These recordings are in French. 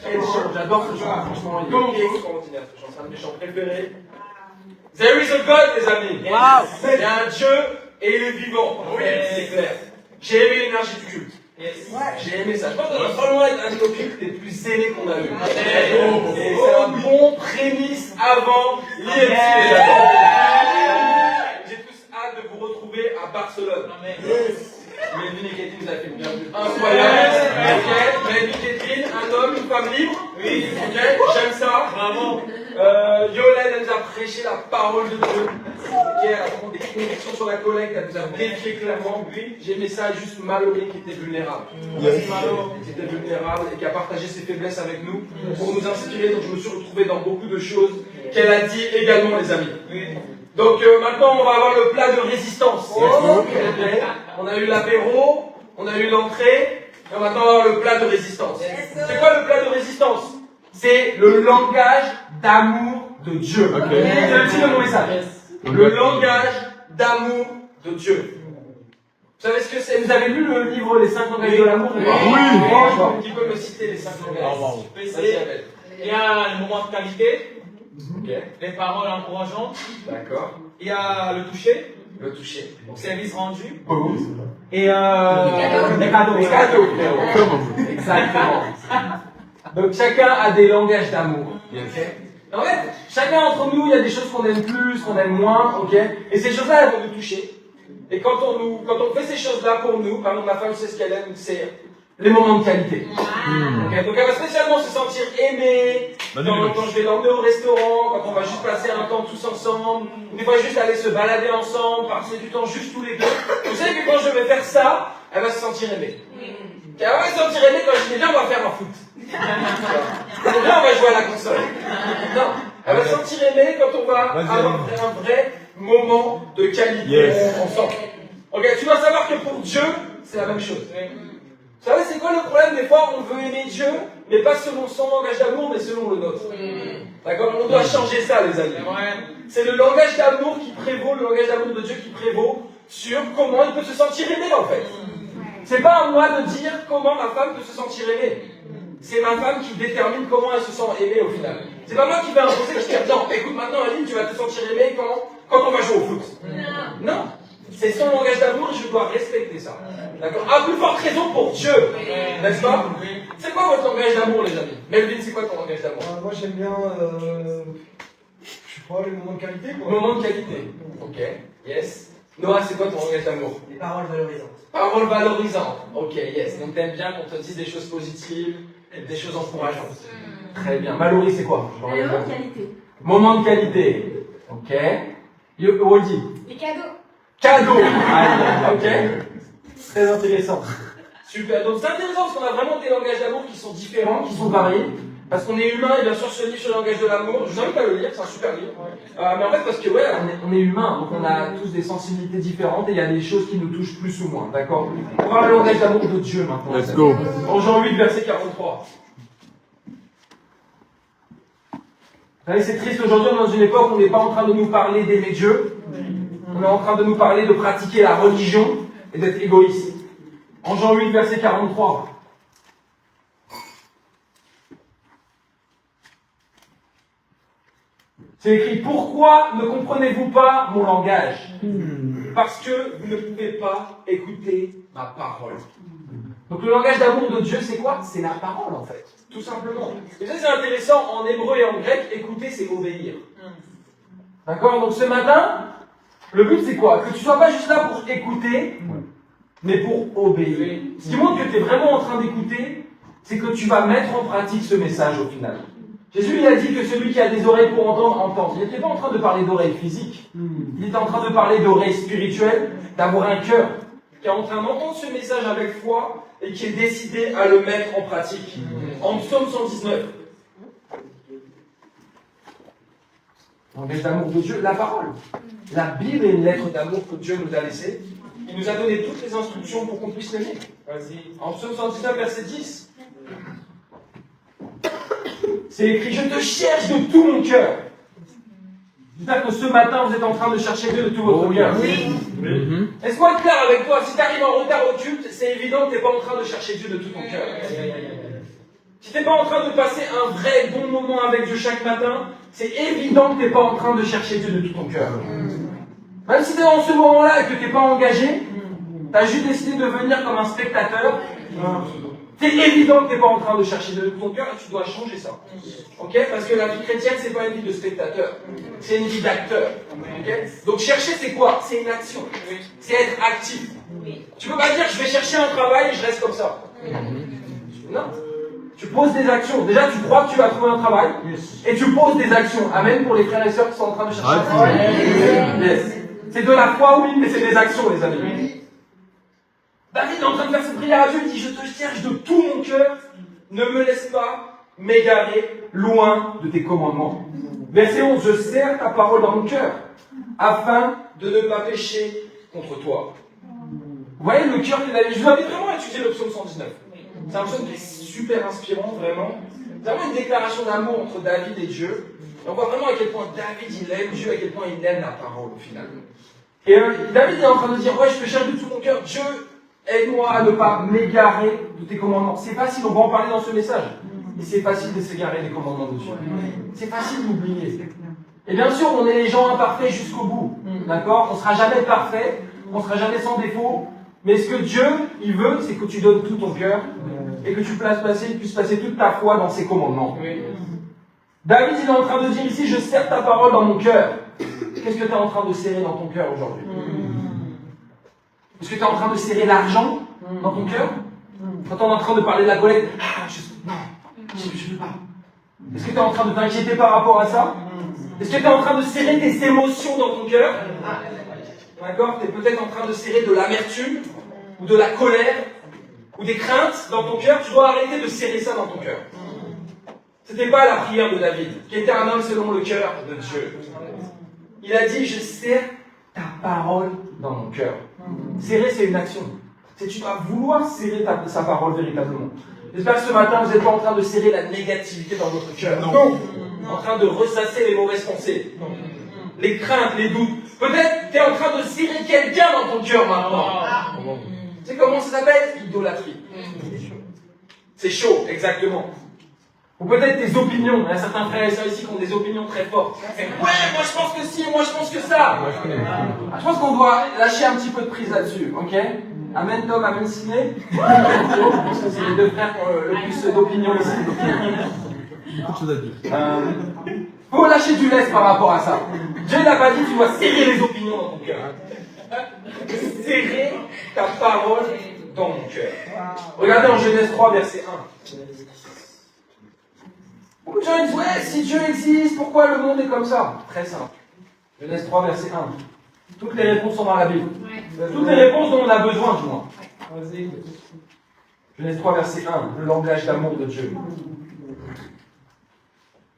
Quel chant, j'adore ce chant, franchement, il est extraordinaire ce chant, c'est un de mes chants préférés. There is a God, les amis. Wow. Il y a un Dieu et il est vivant. Oui, c'est clair. J'ai aimé l'énergie du culte. J'ai aimé ça. Je pense que ça va probablement être un de nos cultes les plus zélés qu'on a eu. Et c'est un bon prémisse avant l'IMC. J'ai tous hâte de vous retrouver à Barcelone. Melvin et Catherine, vous avez fait une bienvenue incroyable. Ok. Melvin et Catherine, un homme, une femme libre. Oui. Ok. J'aime ça. Vraiment. Yolène, elle nous a prêché la parole de Dieu. Ok. Elle a vraiment des convictions sur la collecte. Elle nous a défié clairement. Oui. J'ai aimé ça juste Mallory qui était vulnérable. Qui était vulnérable et qui a partagé ses faiblesses avec nous pour nous inspirer. Donc je me suis retrouvé dans beaucoup de choses qu'elle a dit également, les amis. Donc maintenant, on va avoir le plat de résistance. On a eu l'apéro, on a eu l'entrée, et maintenant on va avoir le plat de résistance. C'est quoi le plat de résistance? C'est le langage d'amour de Dieu. C'est le titre de mon message. Le langage d'amour de Dieu. Vous savez ce que c'est? Vous avez lu le livre Les 5 langages de l'amour? Oui. Qui peut me citer les 5 langages? Il y a le moment de qualité. Okay. Les paroles encourageantes. D'accord. Il y a le toucher. Le toucher. Service rendu. Et les cadeaux. Les cadeaux, exactement. Donc chacun a des langages d'amour. Okay. En fait, chacun d'entre nous, il y a des choses qu'on aime plus, qu'on aime moins, ok. Et ces choses-là, elles vont nous toucher. Et quand on fait ces choses-là pour nous, par exemple, ma femme sait ce qu'elle aime, c'est les moments de qualité. Okay. Donc elle va spécialement se sentir aimée quand je vais l'emmener au restaurant, quand on va juste passer un temps tous ensemble, des fois juste aller se balader ensemble, passer du temps juste tous les deux. Vous savez que quand je vais faire ça, elle va se sentir aimée. Elle va se sentir aimée quand je dis viens, on va faire un foot. Viens, on va jouer à la console. Non, elle va se sentir aimée quand on va avoir un vrai moment de qualité ensemble. Ok, tu dois savoir que pour Dieu, c'est la même chose. Vous savez, c'est quoi le problème? Des fois, on veut aimer Dieu, mais pas selon son langage d'amour, mais selon le nôtre. D'accord? On doit changer ça, les amis. C'est le langage d'amour qui prévaut, le langage d'amour de Dieu qui prévaut sur comment il peut se sentir aimé, en fait. C'est pas à moi de dire comment ma femme peut se sentir aimée. C'est ma femme qui détermine comment elle se sent aimée, au final. C'est pas moi qui vais imposer, qui vais dire, non, écoute, maintenant, Aline, tu vas te sentir aimée quand on va jouer au foot. Non. C'est son langage d'amour et je dois respecter ça. D'accord? À plus forte raison pour Dieu. N'est-ce pas? C'est quoi votre langage d'amour, les amis? Melvin, c'est quoi ton langage d'amour? Moi, j'aime bien, je crois, les moments de qualité, quoi. Moments de qualité. Ok. Yes. Noah, c'est quoi ton langage d'amour? Les paroles valorisantes. Paroles valorisantes. Ok, yes. Donc t'aimes bien qu'on te dise des choses positives, des choses encourageantes. Très bien. Mallory, c'est quoi? Moment de qualité. Moment de qualité. Ok. Wadi? Les cadeaux. Cadeau. Ok. Très intéressant. Super. Donc c'est intéressant parce qu'on a vraiment des langages d'amour qui sont différents, qui sont variés. Parce qu'on est humain et bien sûr ce livre sur le langage de l'amour, je vous invite à le lire, c'est un super livre. Mais en fait parce que ouais, on est humain, donc on a tous des sensibilités différentes et il y a des choses qui nous touchent plus ou moins, d'accord? On va voir le langage d'amour de Dieu maintenant. Let's go. En Jean 8, verset 43. Vous savez, c'est triste aujourd'hui, on est dans une époque où on n'est pas en train de nous parler d'aimer Dieu. On est en train de nous parler de pratiquer la religion et d'être égoïste. En Jean 8, verset 43. C'est écrit, pourquoi ne comprenez-vous pas mon langage? Parce que vous ne pouvez pas écouter ma parole. Donc le langage d'amour de Dieu, c'est quoi? C'est la parole en fait, tout simplement. Et ça c'est intéressant, en hébreu et en grec, écouter c'est obéir. D'accord? Donc ce matin, le but c'est quoi? Que tu sois pas juste là pour écouter, mais pour obéir. Ce qui montre que tu es vraiment en train d'écouter, c'est que tu vas mettre en pratique ce message au final. Jésus il a dit que celui qui a des oreilles pour entendre, entende. Il n'était pas en train de parler d'oreilles physiques. Il était en train de parler d'oreilles spirituelles, d'avoir un cœur qui est en train d'entendre ce message avec foi et qui est décidé à le mettre en pratique. En Psaume 119. Langage d'amour de Dieu, la parole. La Bible est une lettre d'amour que Dieu nous a laissée. Il nous a donné toutes les instructions pour qu'on puisse l'aimer. Vas-y. En Psaume 119, verset 10. C'est écrit, je te cherche de tout mon cœur. J'espère que ce matin, vous êtes en train de chercher Dieu de tout votre cœur. Oui. Laisse-moi être clair avec toi. Si tu arrives en retard au culte, c'est évident que tu n'es pas en train de chercher Dieu de tout ton cœur. Si si tu n'es pas en train de passer un vrai bon moment avec Dieu chaque matin, c'est évident que tu n'es pas en train de chercher Dieu de tout ton cœur. Même si tu es dans ce moment-là et que tu n'es pas engagé, tu as juste décidé de venir comme un spectateur, c'est évident que tu n'es pas en train de chercher Dieu de tout ton cœur et tu dois changer ça. Ok? Parce que la vie chrétienne, c'est pas une vie de spectateur, c'est une vie d'acteur. Okay? Donc chercher, c'est quoi? C'est une action. C'est être actif. Tu peux pas dire je vais chercher un travail et je reste comme ça. Non. Tu poses des actions. Déjà, tu crois que tu vas trouver un travail et tu poses des actions. Amen pour les frères et sœurs qui sont en train de chercher un travail. Yes. C'est de la foi, oui, mais c'est des actions, les amis. David est en train de faire cette prière à Dieu. Il dit, je te cherche de tout mon cœur. Ne me laisse pas m'égarer loin de tes commandements. Verset 11, je serre ta parole dans mon cœur afin de ne pas pécher contre toi. Vous voyez le cœur que David. Je vous invite vraiment à étudier le psaume 119. C'est un psaume qui est super inspirant, vraiment. C'est vraiment une déclaration d'amour entre David et Dieu. Et on voit vraiment à quel point David il aime Dieu, à quel point il aime la parole au final. Et David est en train de dire, ouais, je te cherche de tout mon cœur. Dieu, aide-moi à ne pas m'égarer de tes commandements. C'est facile, on va en parler dans ce message. Et c'est facile de s'égarer des commandements de Dieu. C'est facile d'oublier. Et bien sûr, on est les gens imparfaits jusqu'au bout. D'accord? On ne sera jamais parfait, on ne sera jamais sans défaut. Mais ce que Dieu, il veut, c'est que tu donnes tout ton cœur et que tu puisses passer toute ta foi dans ses commandements. David, il est en train de dire ici, je serre ta parole dans mon cœur. Qu'est-ce que tu es en train de serrer dans ton cœur aujourd'hui? Est-ce que tu es en train de serrer l'argent dans ton cœur? Quand on est en train de parler de la collecte, non, je ne veux pas. Est-ce que tu es en train de t'inquiéter par rapport à ça? Est-ce que tu es en train de serrer tes émotions dans ton cœur? D'accord? Tu es peut-être en train de serrer de l'amertume, ou de la colère, ou des craintes dans ton cœur. Tu dois arrêter de serrer ça dans ton cœur. Ce n'était pas la prière de David, qui était un homme selon le cœur de Dieu. Il a dit, je serre ta parole dans mon cœur. Serrer, c'est une action. C'est tu dois vouloir serrer sa parole véritablement. J'espère que ce matin, vous n'êtes pas en train de serrer la négativité dans votre cœur. Non. En train de ressasser les mauvaises pensées. Non. Les craintes, les doutes. Peut-être tu es en train de serrer quelqu'un dans ton cœur maintenant. Tu sais comment ça s'appelle? Idolâtrie. C'est chaud, exactement. Ou peut-être tes opinions. Il y a certains frères et sœurs ici qui ont des opinions très fortes. Ouais, moi je pense que si, moi je pense que ça. Je pense qu'on doit lâcher un petit peu de prise là-dessus, ok? Amen Tom, amen Ciné. Je pense que c'est les deux frères qui ont le plus d'opinions ici. Beaucoup de choses à dire. Faut lâcher du lest par rapport à ça. Dieu n'a pas dit tu dois serrer les opinions dans ton cœur. Serrer ta parole dans mon cœur. Regardez en Genèse 3, verset 1. Beaucoup de gens disent, ouais, si Dieu existe, pourquoi le monde est comme ça? Très simple. Genèse 3, verset 1. Toutes les réponses sont dans la Bible. Toutes les réponses dont on a besoin, du moins. Genèse 3, verset 1. Le langage d'amour de Dieu.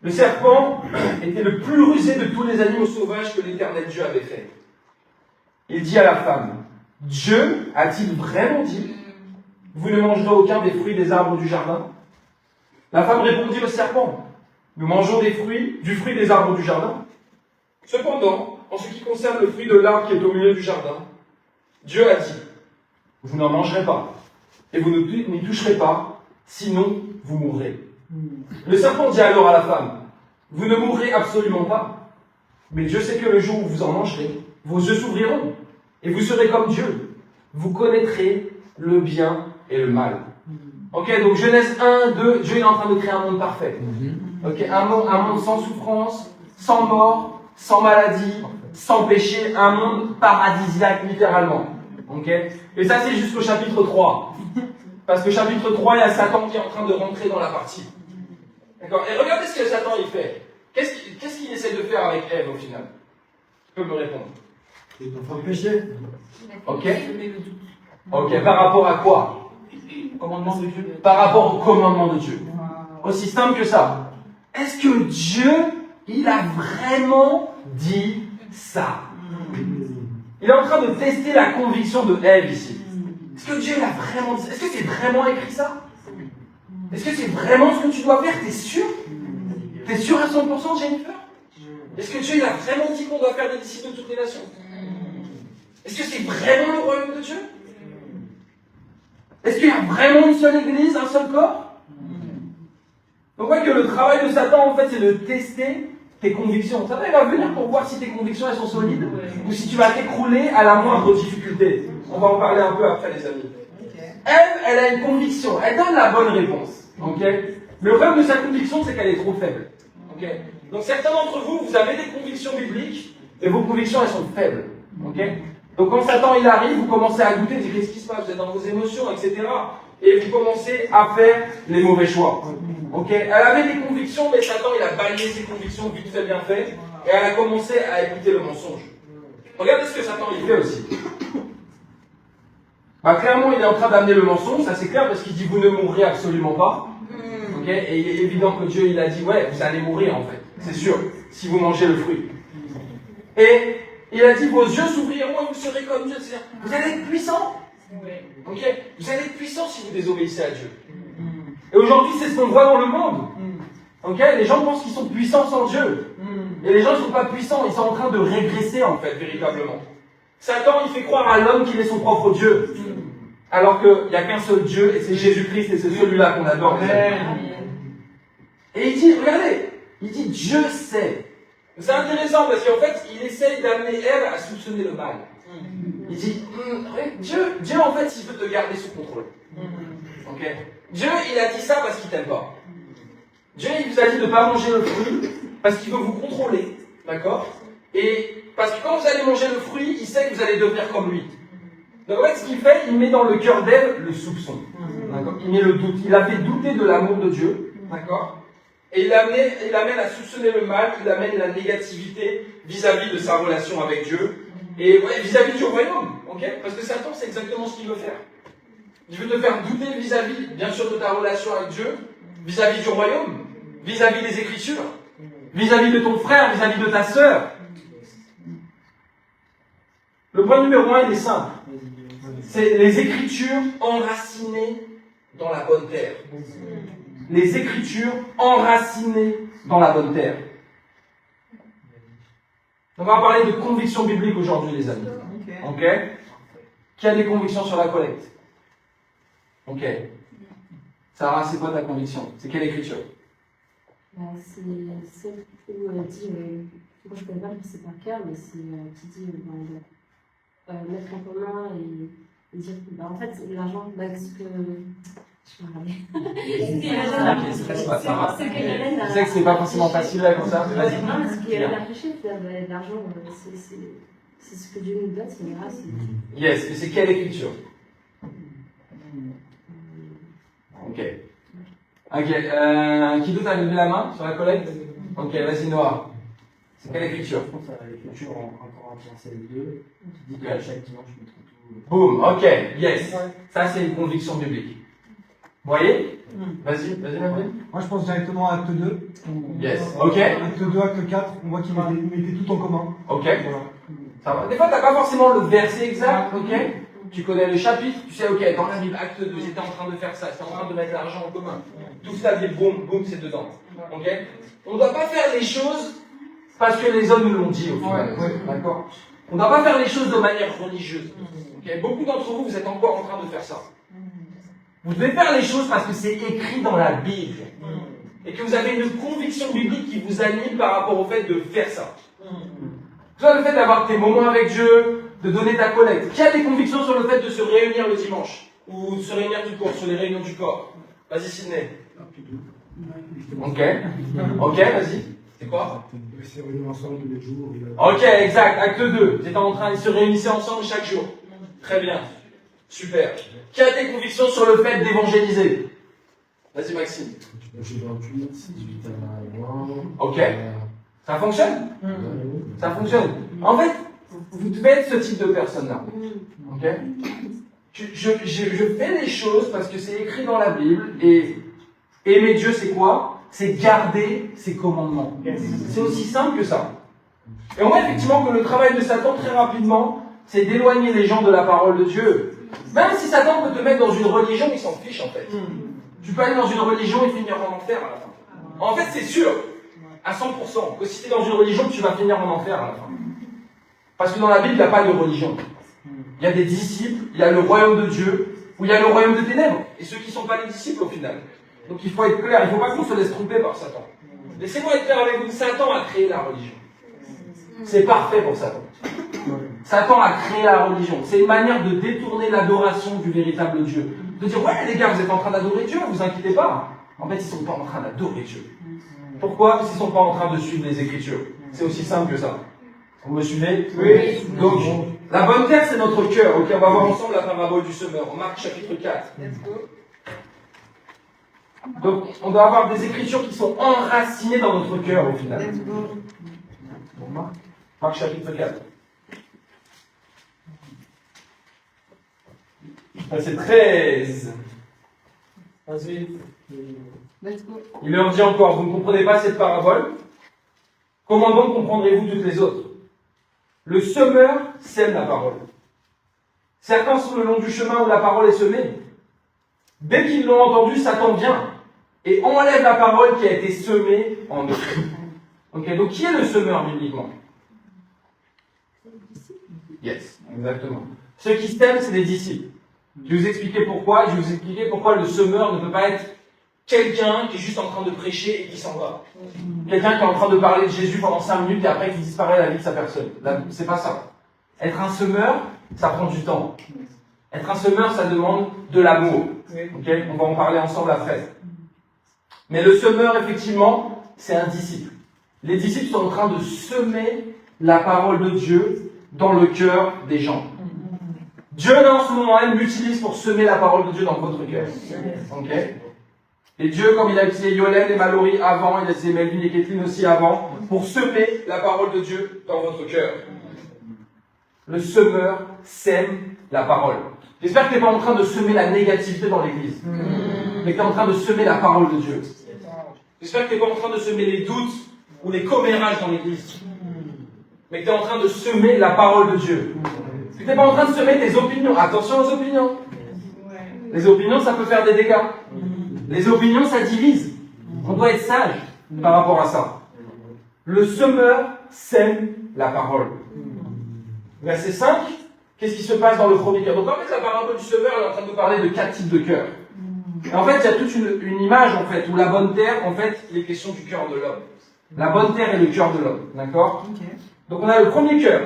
Le serpent était le plus rusé de tous les animaux sauvages que l'Éternel Dieu avait fait. Il dit à la femme, Dieu a-t-il vraiment dit, vous ne mangerez aucun des fruits des arbres du jardin? La femme répondit au serpent, nous mangeons du fruit des arbres du jardin. Cependant, en ce qui concerne le fruit de l'arbre qui est au milieu du jardin, Dieu a dit, vous n'en mangerez pas, et vous n'y toucherez pas, sinon vous mourrez. Le serpent dit alors à la femme, vous ne mourrez absolument pas, mais Dieu sait que le jour où vous en mangerez, vos yeux s'ouvriront, et vous serez comme Dieu. Vous connaîtrez le bien et le mal. Ok, donc Genèse 1, 2, Dieu est en train de créer un monde parfait. Ok, un monde sans souffrance, sans mort, sans maladie, sans péché, un monde paradisiaque littéralement. Ok, et ça c'est jusqu'au chapitre 3. Parce que chapitre 3, il y a Satan qui est en train de rentrer dans la partie. D'accord? Et regardez ce que Satan il fait. Qu'est-ce qu'il essaie de faire avec Ève au final? Tu peux me répondre? Il est en train de pécher. Ok? Ok, par rapport à quoi? Commandement de Dieu. Par rapport au commandement de Dieu. Aussi simple que ça. Est-ce que Dieu, il a vraiment dit ça? Il est en train de tester la conviction de Ève ici. Est-ce que Dieu, il a vraiment dit ça? Est-ce que c'est vraiment écrit ça? Est-ce que c'est vraiment ce que tu dois faire? T'es sûr? T'es sûr à 100%, Jennifer? Est-ce que Dieu, il a vraiment dit qu'on doit faire des disciples de toutes les nations? Est-ce que c'est vraiment le royaume de Dieu? Est-ce qu'il y a vraiment une seule église, un seul corps? le travail de Satan, en fait, c'est de tester tes convictions. Satan, il va venir pour voir si tes convictions, elles sont solides, ou si tu vas t'écrouler à la moindre difficulté. On va en parler un peu après, les amis. Elle a une conviction. Elle donne la bonne réponse. Ok? Mais le problème de sa conviction, c'est qu'elle est trop faible. Ok? Donc, certains d'entre vous, vous avez des convictions bibliques, et vos convictions, elles sont faibles. Ok? Donc, quand Satan, il arrive, vous commencez à douter, vous dites, qu'est-ce qui se passe? Vous êtes dans vos émotions, etc. Et vous commencez à faire les mauvais choix. Ok? Elle avait des convictions, mais Satan, il a balayé ses convictions vite fait, bien fait, et elle a commencé à écouter le mensonge. Regardez ce que Satan, il fait aussi. Bah, clairement, il est en train d'amener le mensonge, ça c'est clair, parce qu'il dit, vous ne mourrez absolument pas. Ok? Et il est évident que Dieu, il a dit, ouais, vous allez mourir, en fait. C'est sûr, si vous mangez le fruit. Et il a dit, vos yeux s'ouvriront et vous serez comme Dieu. C'est-à-dire, vous allez être puissant. Ok? Vous allez être puissant si vous désobéissez à Dieu. Et aujourd'hui, c'est ce qu'on voit dans le monde. Ok? Les gens pensent qu'ils sont puissants sans Dieu. Et les gens ne sont pas puissants, ils sont en train de régresser, en fait, véritablement. Satan, il fait croire à l'homme qu'il est son propre Dieu. Alors qu'il n'y a qu'un seul Dieu, et c'est Jésus-Christ, et c'est celui-là qu'on adore. Et il dit, regardez, il dit, Dieu sait. C'est intéressant parce qu'en fait, il essaye d'amener Ève à soupçonner le mal. Il dit, Dieu en fait, il veut te garder sous contrôle. Ok? Dieu, il a dit ça parce qu'il t'aime pas. Dieu, il vous a dit de ne pas manger le fruit parce qu'il veut vous contrôler. D'accord? Et parce que quand vous allez manger le fruit, il sait que vous allez devenir comme lui. Donc en fait, ce qu'il fait, il met dans le cœur d'Ève le soupçon. D'accord? Il met le doute. Il a fait douter de l'amour de Dieu. D'accord? Et il amène à soupçonner le mal, il amène la négativité vis-à-vis de sa relation avec Dieu. Et ouais, vis-à-vis du royaume. Ok? Parce que Satan, c'est exactement ce qu'il veut faire. Il veut te faire douter vis-à-vis, bien sûr, de ta relation avec Dieu, vis-à-vis du royaume, vis-à-vis des Écritures, vis-à-vis de ton frère, vis-à-vis de ta sœur. Le point numéro 1, il est simple. C'est les Écritures enracinées dans la bonne terre. Les Écritures enracinées dans la bonne terre. On va parler de convictions bibliques aujourd'hui, les amis. Ok? Qui a des convictions sur la collecte? Ok. Sarah, c'est quoi ta conviction? C'est quelle écriture? C'est celle où elle dit, moi je ne connais pas le verset par cœur, mais c'est qui dit mettre en commun et dire, en fait, l'argent, ce que. Je vais regarder. Je sais que c'est pas forcément facile là comme ça. Vas-y. Non, mais ce qui est la prêcher, l'argent, c'est ce que Dieu nous donne, c'est une grâce. Yes, mais c'est quelle écriture? Ok. Ok. Qui d'autre a levé la main sur la collecte? Ok, vas-y Noah. C'est quelle écriture? Je pense à l'écriture en Corinthiens 16:2 qui dit que chaque dimanche je mettrai tout. Boum, ok, yes. Ça c'est une conviction biblique. Vous voyez? Vas-y, Marvin. Moi, je pense directement à acte 2. Yes, ok. Acte 2, acte 4, on voit qu'ils mettaient tout en commun. Ok. Voilà. Ça va. Des fois, t'as pas forcément le verset exact, ok? Tu connais le chapitre, tu sais, ok, dans la Bible, acte 2, j'étais en train de faire ça, j'étais en train de mettre l'argent en commun. Tout ça, boum, boum, c'est dedans. Ok? On ne doit pas faire les choses parce que les hommes nous l'ont dit, au final. D'accord? On ne doit pas faire les choses de manière religieuse. Okay? Beaucoup d'entre vous, vous êtes encore en train de faire ça. Vous devez faire les choses parce que c'est écrit dans la Bible. Et que vous avez une conviction biblique qui vous anime par rapport au fait de faire ça. Soit le fait d'avoir tes moments avec Dieu, de donner ta collecte. Qui a des convictions sur le fait de se réunir le dimanche? Ou de se réunir tout court, sur les réunions du corps? Vas-y, Sidney. Ok. Ok, vas-y. C'est quoi? Ils se réunissent ensemble tous les jours. Ok, exact. Acte 2. Ils étaient en train de se réunir ensemble chaque jour. Très bien. Super. Qui a des convictions sur le fait d'évangéliser? Vas-y, Maxime. J'ai 28, 18 à 20. Ok. Ça fonctionne? Ça fonctionne. En fait, vous devez être ce type de personne-là. Ok? Je fais les choses parce que c'est écrit dans la Bible et aimer Dieu, c'est quoi? C'est garder ses commandements. C'est aussi simple que ça. Et on voit effectivement que le travail de Satan, très rapidement, c'est d'éloigner les gens de la parole de Dieu. Même si Satan peut te mettre dans une religion, il s'en fiche en fait. Tu peux aller dans une religion et finir en enfer à la fin. En fait, c'est sûr, à 100%, que si tu es dans une religion, tu vas finir en enfer à la fin. Parce que dans la Bible, il n'y a pas de religion. Il y a des disciples, il y a le royaume de Dieu, ou il y a le royaume de ténèbres. Et ceux qui ne sont pas les disciples au final. Donc il faut être clair, il ne faut pas qu'on se laisse tromper par Satan. Laissez-moi être clair avec vous, Satan a créé la religion. C'est parfait pour Satan. Satan a créé la religion. C'est une manière de détourner l'adoration du véritable Dieu. De dire, ouais les gars, vous êtes en train d'adorer Dieu, vous inquiétez pas. En fait, ils ne sont pas en train d'adorer Dieu. Pourquoi? Parce qu'ils ne sont pas en train de suivre les Écritures. C'est aussi simple que ça. Vous me suivez? Oui. Donc, la bonne terre, c'est notre cœur. Ok, on va voir ensemble la parabole du semeur. En Marc chapitre 4. Donc, on doit avoir des Écritures qui sont enracinées dans notre cœur au final. Bon, Marc chapitre 4. Verset 13. Vas-y. Il leur dit encore, vous ne comprenez pas cette parabole? Comment donc comprendrez-vous toutes les autres? Le semeur sème la parole. Certains sont le long du chemin où la parole est semée. Dès qu'ils l'ont entendu, Satan vient et enlève la parole qui a été semée en eux. Ok, donc qui est le semeur bibliquement? Yes, exactement. Ceux qui sèment, c'est les disciples. Je vais vous expliquer pourquoi. Je vais vous expliquer pourquoi le semeur ne peut pas être quelqu'un qui est juste en train de prêcher et qui s'en va. Quelqu'un qui est en train de parler de Jésus pendant 5 minutes et après qui disparaît à la vie de sa personne. C'est pas ça. Être un semeur, ça prend du temps. Être un semeur, ça demande de l'amour. Okay, on va en parler ensemble après. Mais le semeur, effectivement, c'est un disciple. Les disciples sont en train de semer la parole de Dieu dans le cœur des gens. Dieu, dans ce moment-là, l'utilise pour semer la parole de Dieu dans votre cœur. Okay? Et Dieu, comme il a utilisé Yolène et Mallory avant, il a utilisé Melvin et Kathleen aussi avant, pour semer la parole de Dieu dans votre cœur. Le semeur sème la parole. J'espère que tu n'es pas en train de semer la négativité dans l'église, mais que tu es en train de semer la parole de Dieu. J'espère que tu n'es pas en train de semer les doutes ou les commérages dans l'église, mais que tu es en train de semer la parole de Dieu. Que tu n'es pas en train de semer tes opinions. Attention aux opinions. Les opinions, ça peut faire des dégâts. Les opinions, ça divise. On doit être sage par rapport à ça. Le semeur sème la parole. Verset 5, qu'est-ce qui se passe dans le premier cœur? Donc en fait, la parabole du semeur, elle est en train de parler de 4 types de cœurs. Et en fait, il y a toute une image, en fait, où la bonne terre, en fait, il est question du cœur de l'homme. La bonne terre est le cœur de l'homme. D'accord? Donc on a le premier cœur.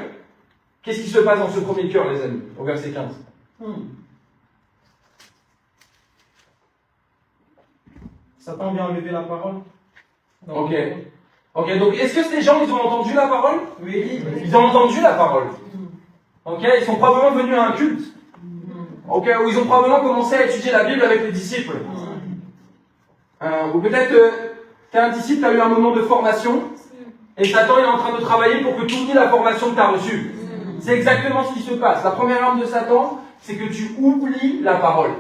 Qu'est-ce qui se passe dans ce premier cœur, les amis? Au verset 15. Satan vient enlever la parole. Ok. Ok, donc est-ce que ces gens, ils ont entendu la parole? Oui. Ils ont entendu la parole. Ok, ils sont probablement venus à un culte. Ok, ou ils ont probablement commencé à étudier la Bible avec les disciples. Ou peut-être tu es un disciple, tu as eu un moment de formation, et Satan est en train de travailler pour que tu oublies la formation que tu as reçue. C'est exactement ce qui se passe. La première arme de Satan, c'est que tu oublies la parole.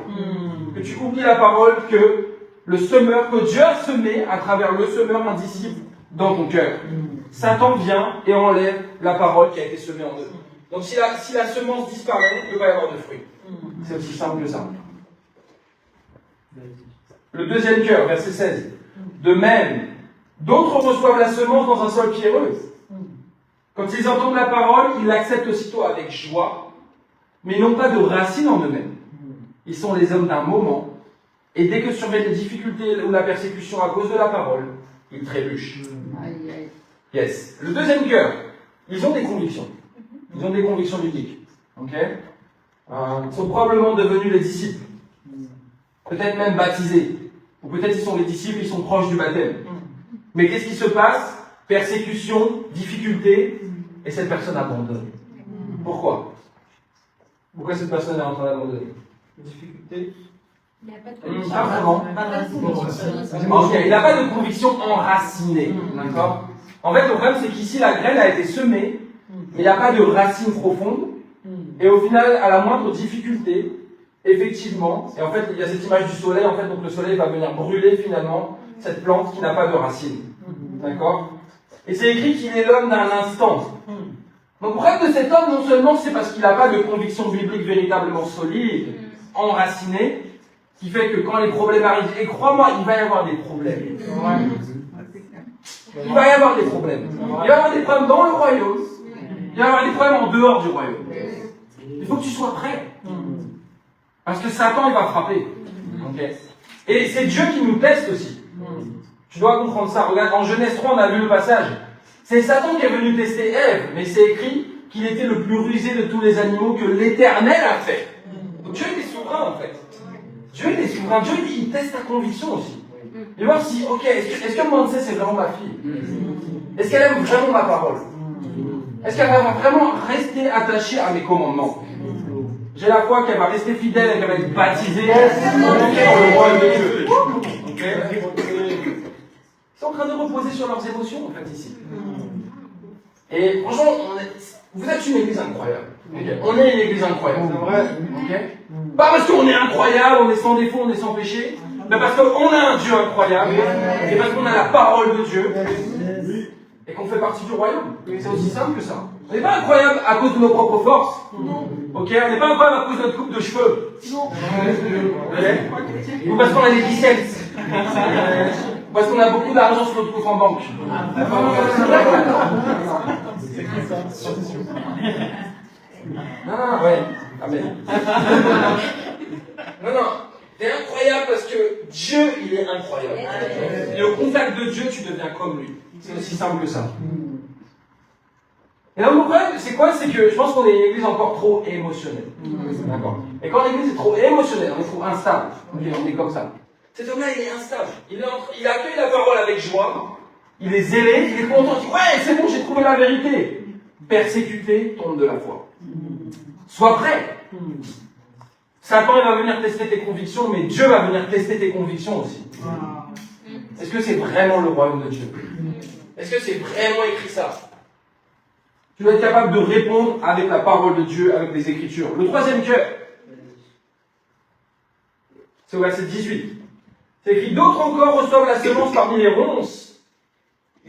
Que tu oublies la parole que le semeur, que Dieu a semé à travers le semeur, un disciple, dans ton cœur. Satan vient et enlève la parole qui a été semée en eux. Donc si la semence disparaît, il ne peut pas y avoir de fruits. C'est aussi simple que ça. Le deuxième cœur, verset 16. De même, d'autres reçoivent la semence dans un sol pierreux. Quand ils entendent la parole, ils l'acceptent aussitôt avec joie, mais ils n'ont pas de racines en eux-mêmes. Ils sont les hommes d'un moment, et dès que surviennent les difficultés ou la persécution à cause de la parole, ils trébuchent. Yes. Le deuxième cœur, ils ont des convictions. Ils ont des convictions bibliques. Ok? Ils sont probablement devenus les disciples. Peut-être même baptisés. Ou peut-être ils sont les disciples, ils sont proches du baptême. Mais qu'est-ce qui se passe? Persécution, difficulté, et cette personne abandonne. Pourquoi? Pourquoi cette personne est en train d'abandonner? Difficulté. Il n'y a pas de Pas vraiment. Ok, il n'a pas de conviction enracinée. D'accord? En fait, le problème, c'est qu'ici, la graine a été semée, mais il n'y a pas de racine profonde. Et au final, à la moindre difficulté, effectivement, et en fait, il y a cette image du soleil, en fait, donc le soleil va venir brûler finalement cette plante qui n'a pas de racine. D'accord? Et c'est écrit qu'il est l'homme d'un instant. Donc le problème de cet homme, non seulement c'est parce qu'il n'a pas de conviction biblique véritablement solide, enracinée, qui fait que quand les problèmes arrivent, et crois-moi, il va y avoir des problèmes. Il va y avoir des problèmes. Il va y avoir des problèmes dans le royaume, il va y avoir des problèmes en dehors du royaume. Il faut que tu sois prêt. Parce que Satan, il va frapper. Okay. Et c'est Dieu qui nous teste aussi. Tu dois comprendre ça. Regarde, en Genèse 3, on a vu le passage. C'est Satan qui est venu tester Ève, mais c'est écrit qu'il était le plus rusé de tous les animaux que l'Éternel a fait. Donc Dieu est souverain en fait. Dieu est souverain. Dieu il teste ta conviction aussi. Il va voir si, ok, est-ce que Montse c'est vraiment ma fille? Est-ce qu'elle aime vraiment ma parole? Est-ce qu'elle va vraiment rester attachée à mes commandements? J'ai la foi qu'elle va rester fidèle et qu'elle va être baptisée dans le royaume de Dieu. Okay? Ils sont en train de reposer sur leurs émotions en fait ici. Et franchement, vous êtes une église incroyable. Okay? On est une église incroyable. C'est vrai. Okay? Pas parce qu'on est incroyable, on est sans défaut, on est sans péché, mais parce qu'on a un Dieu incroyable, et parce qu'on a la parole de Dieu, et qu'on fait partie du royaume. C'est aussi simple que ça. On n'est pas incroyable à cause de nos propres forces. Ok, on n'est pas incroyable à cause de notre coupe de cheveux. Okay? Ou parce qu'on a des biceps. Ou parce qu'on a beaucoup d'argent sur notre compte en banque. Non, ouais. Amen. Non, t'es incroyable parce que Dieu, il est incroyable. Et au contact de Dieu, tu deviens comme lui. C'est aussi simple que ça. Et là, mon problème, c'est quoi? C'est que je pense qu'on est une église encore trop émotionnelle. D'accord. Et quand l'église est trop émotionnelle, on est trop instable. Okay, on est comme ça. Cet homme-là, il est instable. Il accueille la parole avec joie. Il est zélé, il est content. Il dit, ouais, c'est bon, j'ai trouvé la vérité. Persécuté, tombe de la foi. Sois prêt. Satan, il va venir tester tes convictions, mais Dieu va venir tester tes convictions aussi. Est-ce que c'est vraiment le royaume de Dieu? Est-ce que c'est vraiment écrit ça? Tu dois être capable de répondre avec la parole de Dieu, avec les Écritures. Le troisième cœur, c'est au verset 18. C'est écrit, d'autres encore reçoivent la semence parmi les ronces.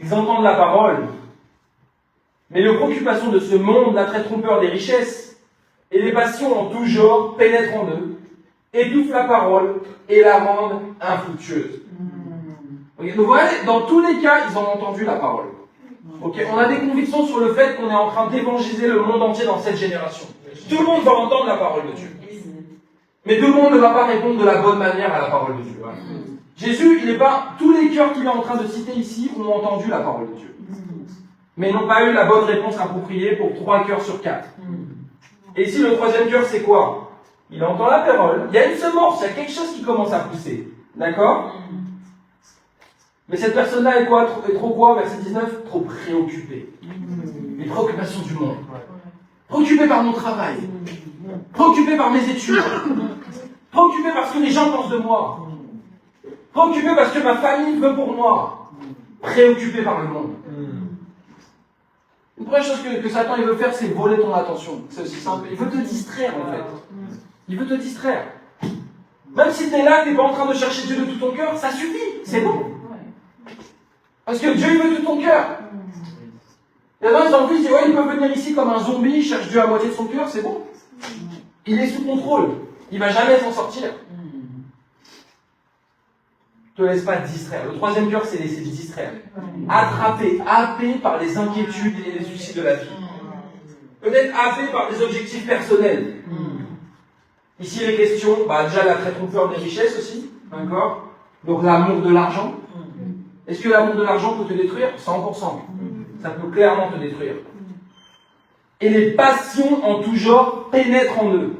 Ils entendent la parole. Mais les préoccupations de ce monde, l'attrait trompeur des richesses, et les passions en tout genre pénètrent en eux, étouffent la parole et la rendent infructueuse. Okay. Donc voilà, dans tous les cas, ils ont entendu la parole. Okay. On a des convictions sur le fait qu'on est en train d'évangéliser le monde entier dans cette génération. Tout le monde va entendre la parole de Dieu. Mais tout le monde ne va pas répondre de la bonne manière à la parole de Dieu. Jésus, il n'est pas... Tous les cœurs qu'il est en train de citer ici ont entendu la parole de Dieu. Mais n'ont pas eu la bonne réponse appropriée pour 3 cœurs sur 4. Et ici, le troisième cœur, c'est quoi? Il entend la parole. Il y a une semence, il y a quelque chose qui commence à pousser. D'accord? Mais cette personne-là est quoi? Est trop quoi? Verset 19, trop préoccupée. Les préoccupations du monde. Préoccupée par mon travail. Préoccupée par mes études. Préoccupée par ce que les gens pensent de moi. Préoccupée parce que ma famille veut pour moi. Préoccupée par le monde. Une première chose que Satan il veut faire, c'est voler ton attention. C'est aussi simple. Il veut te distraire en fait. Il veut te distraire. Même si tu es là, tu n'es pas en train de chercher Dieu de tout ton cœur, ça suffit. C'est bon. Parce que Dieu il veut tout ton cœur. Il y a des gens qui disent, ouais, il peut venir ici comme un zombie, il cherche Dieu à moitié de son cœur, c'est bon. Il est sous contrôle. Il ne va jamais s'en sortir. Ne te laisse pas te distraire. Le troisième cœur, c'est laisser te distraire. Attrapé, happé par les inquiétudes et les soucis de la vie. Peut-être happé par des objectifs personnels. Ici, les questions, déjà l'attrait trompeur des richesses aussi. D'accord? Donc l'amour de l'argent. Est-ce que l'amour de l'argent peut te détruire? 100%. Ça peut clairement te détruire. Et les passions en tout genre pénètrent en eux.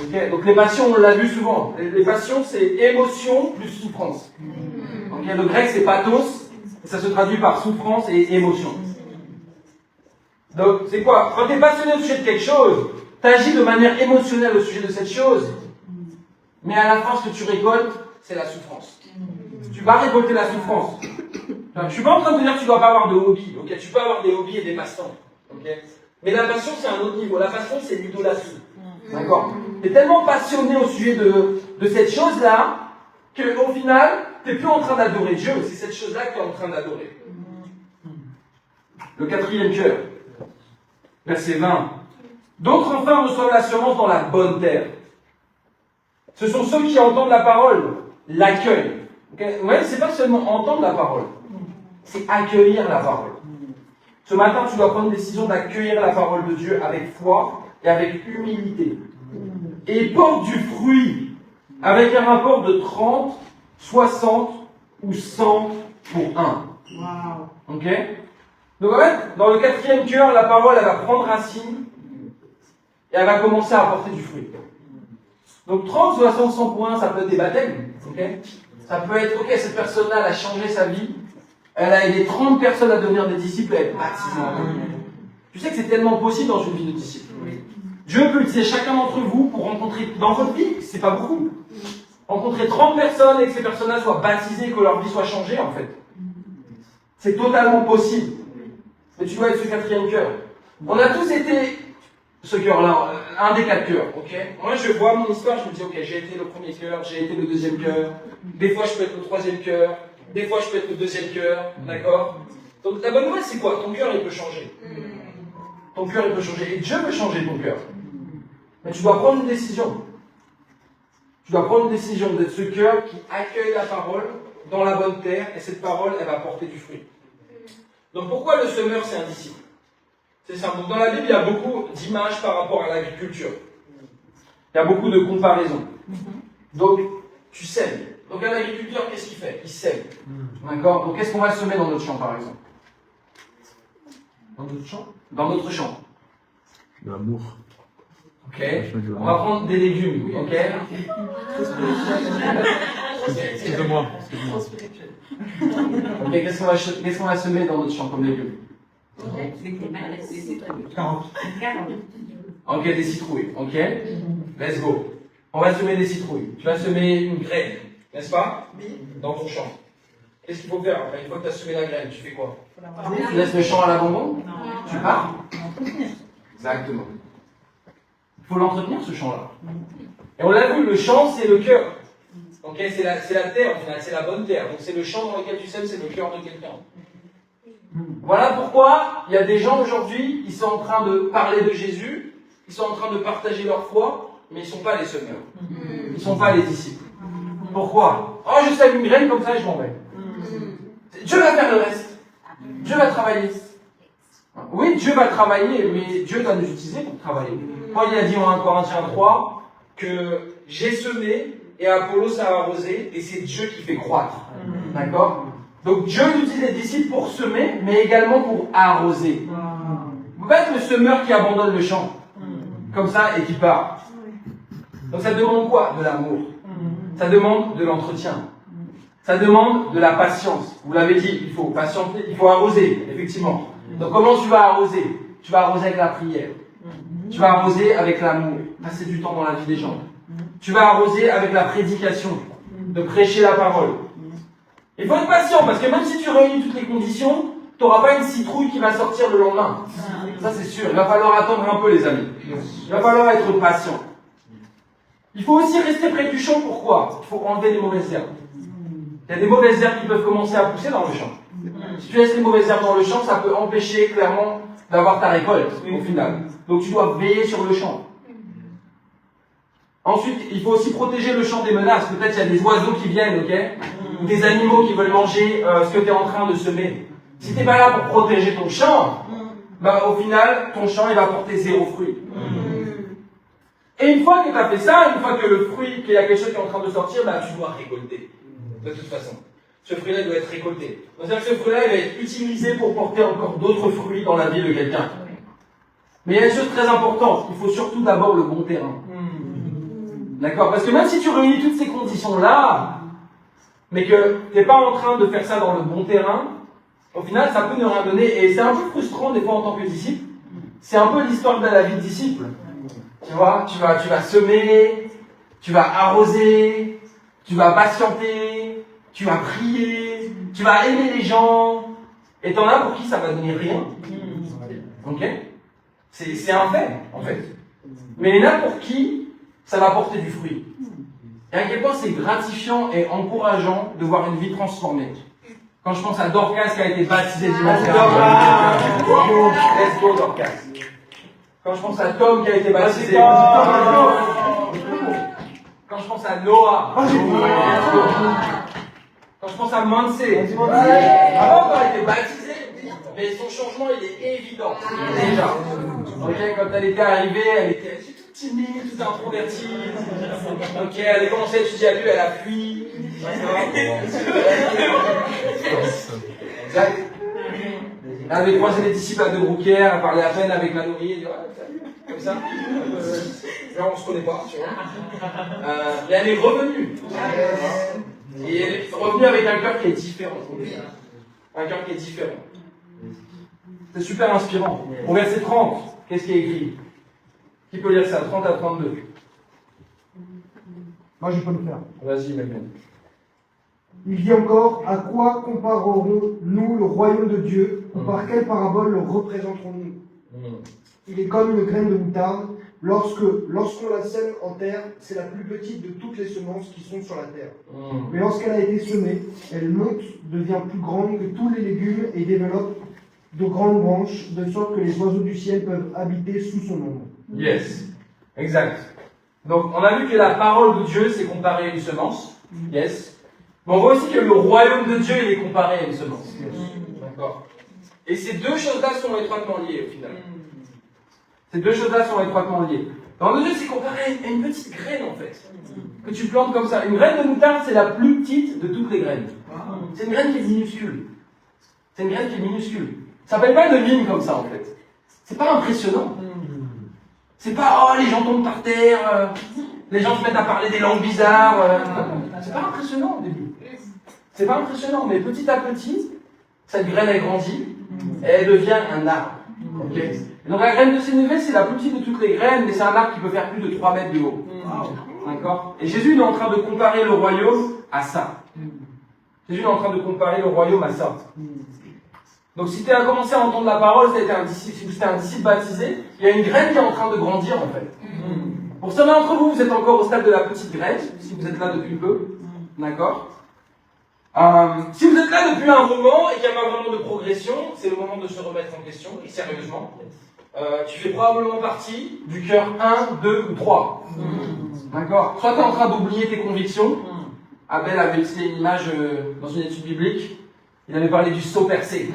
Okay. Donc les passions, on l'a vu souvent. Les passions, c'est émotion plus souffrance. Okay. Le grec, c'est pathos. Et ça se traduit par souffrance et émotion. Donc, c'est quoi? Quand tu es passionné au sujet de quelque chose, tu agis de manière émotionnelle au sujet de cette chose. Mais à la fin, ce que tu récoltes, c'est la souffrance. Tu vas récolter la souffrance. Je ne suis pas en train de te dire que tu ne dois pas avoir de hobby. Okay. Tu peux avoir des hobbies et des passe-temps. Okay. Mais la passion, c'est un autre niveau. La passion, c'est l'idolâtrie. D'accord? Tu es tellement passionné au sujet de cette chose-là qu'au final, tu n'es plus en train d'adorer Dieu. C'est cette chose-là que tu es en train d'adorer. Le quatrième cœur. Verset 20. D'autres enfin reçoivent la semence dans la bonne terre. Ce sont ceux qui entendent la parole, l'accueillent. Okay? Ouais, c'est pas seulement entendre la parole, c'est accueillir la parole. Ce matin, tu dois prendre une décision d'accueillir la parole de Dieu avec foi et avec humilité. Et porte du fruit avec un rapport de 30, 60 ou 100 pour 1. Ok? Donc en fait, dans le quatrième cœur, la parole, elle va prendre racine et elle va commencer à apporter du fruit. Donc 30, 60, 100 pour 1, ça peut être des baptêmes. Ok? Ça peut être, ok, cette personne-là, elle a changé sa vie, elle a aidé 30 personnes à devenir des disciples et à être baptisées. Tu sais que c'est tellement possible dans une vie de disciple. Dieu peut utiliser chacun d'entre vous pour rencontrer, dans votre vie, c'est pas beaucoup, rencontrer 30 personnes et que ces personnes-là soient baptisées, que leur vie soit changée, en fait. C'est totalement possible. Mais tu dois être ce quatrième cœur. On a tous été ce cœur-là, un des 4 cœurs, ok? Moi, je vois mon histoire, je me dis, ok, j'ai été le premier cœur, j'ai été le deuxième cœur, des fois je peux être le troisième cœur, des fois je peux être le deuxième cœur, d'accord? Donc la bonne nouvelle, c'est quoi? Ton cœur, il peut changer. Ton cœur, il peut changer. Et Dieu peut changer ton cœur. Mais tu dois prendre une décision. Tu dois prendre une décision d'être ce cœur qui accueille la parole dans la bonne terre, et cette parole, elle va porter du fruit. Donc pourquoi le semeur, c'est un disciple? C'est simple. Donc dans la Bible, il y a beaucoup d'images par rapport à l'agriculture. Il y a beaucoup de comparaisons. Donc, tu sèmes. Donc un agriculteur, qu'est-ce qu'il fait? Il sème. D'accord? Donc qu'est-ce qu'on va semer dans notre champ, par exemple? Dans notre champ? Dans notre champ. De l'amour. Ok? On va prendre des légumes. Ok? Excuse-moi. Ok, qu'est-ce qu'on va semer dans notre champ comme légumes? Ok, des citrouilles. Ok? Let's go. On va semer des citrouilles. Tu vas semer une graine, n'est-ce pas? Dans ton champ. Qu'est-ce qu'il faut faire après? Une fois que tu as semé la graine, tu fais quoi? Tu laisses le champ à l'abandon? Tu pars? Exactement. Il faut l'entretenir, ce champ-là. Et on l'a vu, le champ, c'est le cœur. Ok, c'est la terre, en fait, c'est la bonne terre. Donc c'est le champ dans lequel tu sèmes, c'est le cœur de quelqu'un. Voilà pourquoi il y a des gens aujourd'hui, ils sont en train de parler de Jésus, ils sont en train de partager leur foi, mais ils ne sont pas les semeurs. Ils ne sont pas les disciples. Pourquoi? Oh, je sème une graine comme ça et je m'en vais. Dieu va faire le reste. Dieu va travailler. Oui, Dieu va travailler, mais Dieu va nous utiliser pour travailler. Paul il a dit en 1 Corinthiens 3 que j'ai semé et Apollos a arrosé et c'est Dieu qui fait croître. D'accord? Donc Dieu utilise les disciples pour semer, mais également pour arroser. Vous pouvez être le semeur qui abandonne le champ, comme ça, et qui part. Donc ça demande quoi? De l'amour. Ça demande de l'entretien. Ça demande de la patience. Vous l'avez dit, il faut patienter, il faut arroser, effectivement. Donc comment tu vas arroser? Tu vas arroser avec la prière. Tu vas arroser avec l'amour. Passer du temps dans la vie des gens. Tu vas arroser avec la prédication. De prêcher la parole. Il faut être patient, parce que même si tu réunis toutes les conditions, tu n'auras pas une citrouille qui va sortir le lendemain. Ça c'est sûr. Il va falloir attendre un peu, les amis. Il va falloir être patient. Il faut aussi rester près du champ. Pourquoi? Il faut enlever les mauvaises herbes. Il y a des mauvaises herbes qui peuvent commencer à pousser dans le champ. Si tu laisses les mauvaises herbes dans le champ, ça peut empêcher clairement d'avoir ta récolte au final. Donc tu dois veiller sur le champ. Ensuite, il faut aussi protéger le champ des menaces. Peut-être il y a des oiseaux qui viennent, ok? Ou des animaux qui veulent manger ce que tu es en train de semer. Si tu n'es pas là pour protéger ton champ, bah, au final, ton champ il va porter 0 fruit. Et une fois que tu as fait ça, une fois que le fruit, qu'il y a quelque chose qui est en train de sortir, bah, tu dois récolter. De toute façon. Ce fruit-là doit être récolté. C'est-à-dire que ce fruit-là, il va être utilisé pour porter encore d'autres fruits dans la vie de quelqu'un. Mais il y a une chose très importante, il faut surtout d'abord le bon terrain. D'accord? Parce que même si tu réunis toutes ces conditions-là, mais que tu n'es pas en train de faire ça dans le bon terrain, au final, ça peut ne rien donner. Et c'est un peu frustrant des fois en tant que disciple. C'est un peu l'histoire de la vie de disciple. Tu vois, tu vas semer, tu vas arroser, tu vas patienter, tu vas prier, tu vas aimer les gens, et t'en as pour qui ça va donner rien. Ok? C'est un fait, en fait. Mais il y en a pour qui ça va porter du fruit. Et à quel point c'est gratifiant et encourageant de voir une vie transformée. Quand je pense à Dorcas qui a été baptisé du matin. Let's go Dorcas. Quand je pense à Tom qui a été baptisé. Quand je pense à Noah. Quand je pense à Mansé. Avant quand elle a été baptisée, mais son changement il est évident. Déjà. Ok, quand elle était arrivée, elle était toute timide, tout introvertie. Ok, elle a commencé à étudier à lui, elle a fui. Exact. Elle avait croisé les disciples à De Brouckère, elle parlait à peine avec la nourrice, elle dit ouais, comme ça. Genre, on se connaît pas, tu vois. Mais elle est revenue. Et elle est revenue avec un cœur qui est différent. Un cœur qui est différent. C'est super inspirant. Au verset 30, qu'est-ce qui est écrit? Qui peut lire ça? 30 à 32. Moi, je peux le faire. Vas-y, même. Il dit encore, à quoi comparerons-nous le royaume de Dieu, ou par quelle parabole le représenterons-nous? Il est comme une graine de moutarde, lorsqu'on la sème en terre, c'est la plus petite de toutes les semences qui sont sur la terre. Mais lorsqu'elle a été semée, elle monte, devient plus grande que tous les légumes et développe de grandes branches, de sorte que les oiseaux du ciel peuvent habiter sous son ombre. Yes, exact. Donc, on a vu que la parole de Dieu, c'est comparé à une semence. Yes. Mais on voit aussi que le royaume de Dieu, il est comparé à une semence. D'accord. Et ces deux choses-là sont étroitement liées, au final. Ces deux choses-là sont étroitement liées. Dans le Dieu, c'est comparé à une petite graine, en fait, que tu plantes comme ça. Une graine de moutarde, c'est la plus petite de toutes les graines. C'est une graine qui est minuscule. C'est une graine qui est minuscule. Ça s'appelle pas une mine comme ça, en fait. C'est pas impressionnant. C'est pas, oh, les gens tombent par terre, les gens se mettent à parler des langues bizarres. C'est pas impressionnant au début. C'est pas impressionnant, mais petit à petit, cette graine, elle grandit, et elle devient un arbre. Okay. Et donc la graine de sénévé, c'est la plus petite de toutes les graines, mais c'est un arbre qui peut faire plus de 3 mètres de haut. D'accord. Et Jésus il est en train de comparer le royaume à ça. Jésus est en train de comparer le royaume à ça. Donc si tu as commencé à entendre la parole, si tu étais un disciple baptisé, il y a une graine qui est en train de grandir en fait. Pour certains d'entre vous, vous êtes encore au stade de la petite graine, si vous êtes là depuis peu. D'accord. Si vous êtes là depuis un moment et qu'il n'y a pas vraiment de progression, c'est le moment de se remettre en question, et sérieusement. Tu fais probablement partie du cœur 1, 2 ou 3. D'accord. Soit tu es en train d'oublier tes convictions. Abel avait utilisé une image dans une étude biblique. Il avait parlé du seau percé.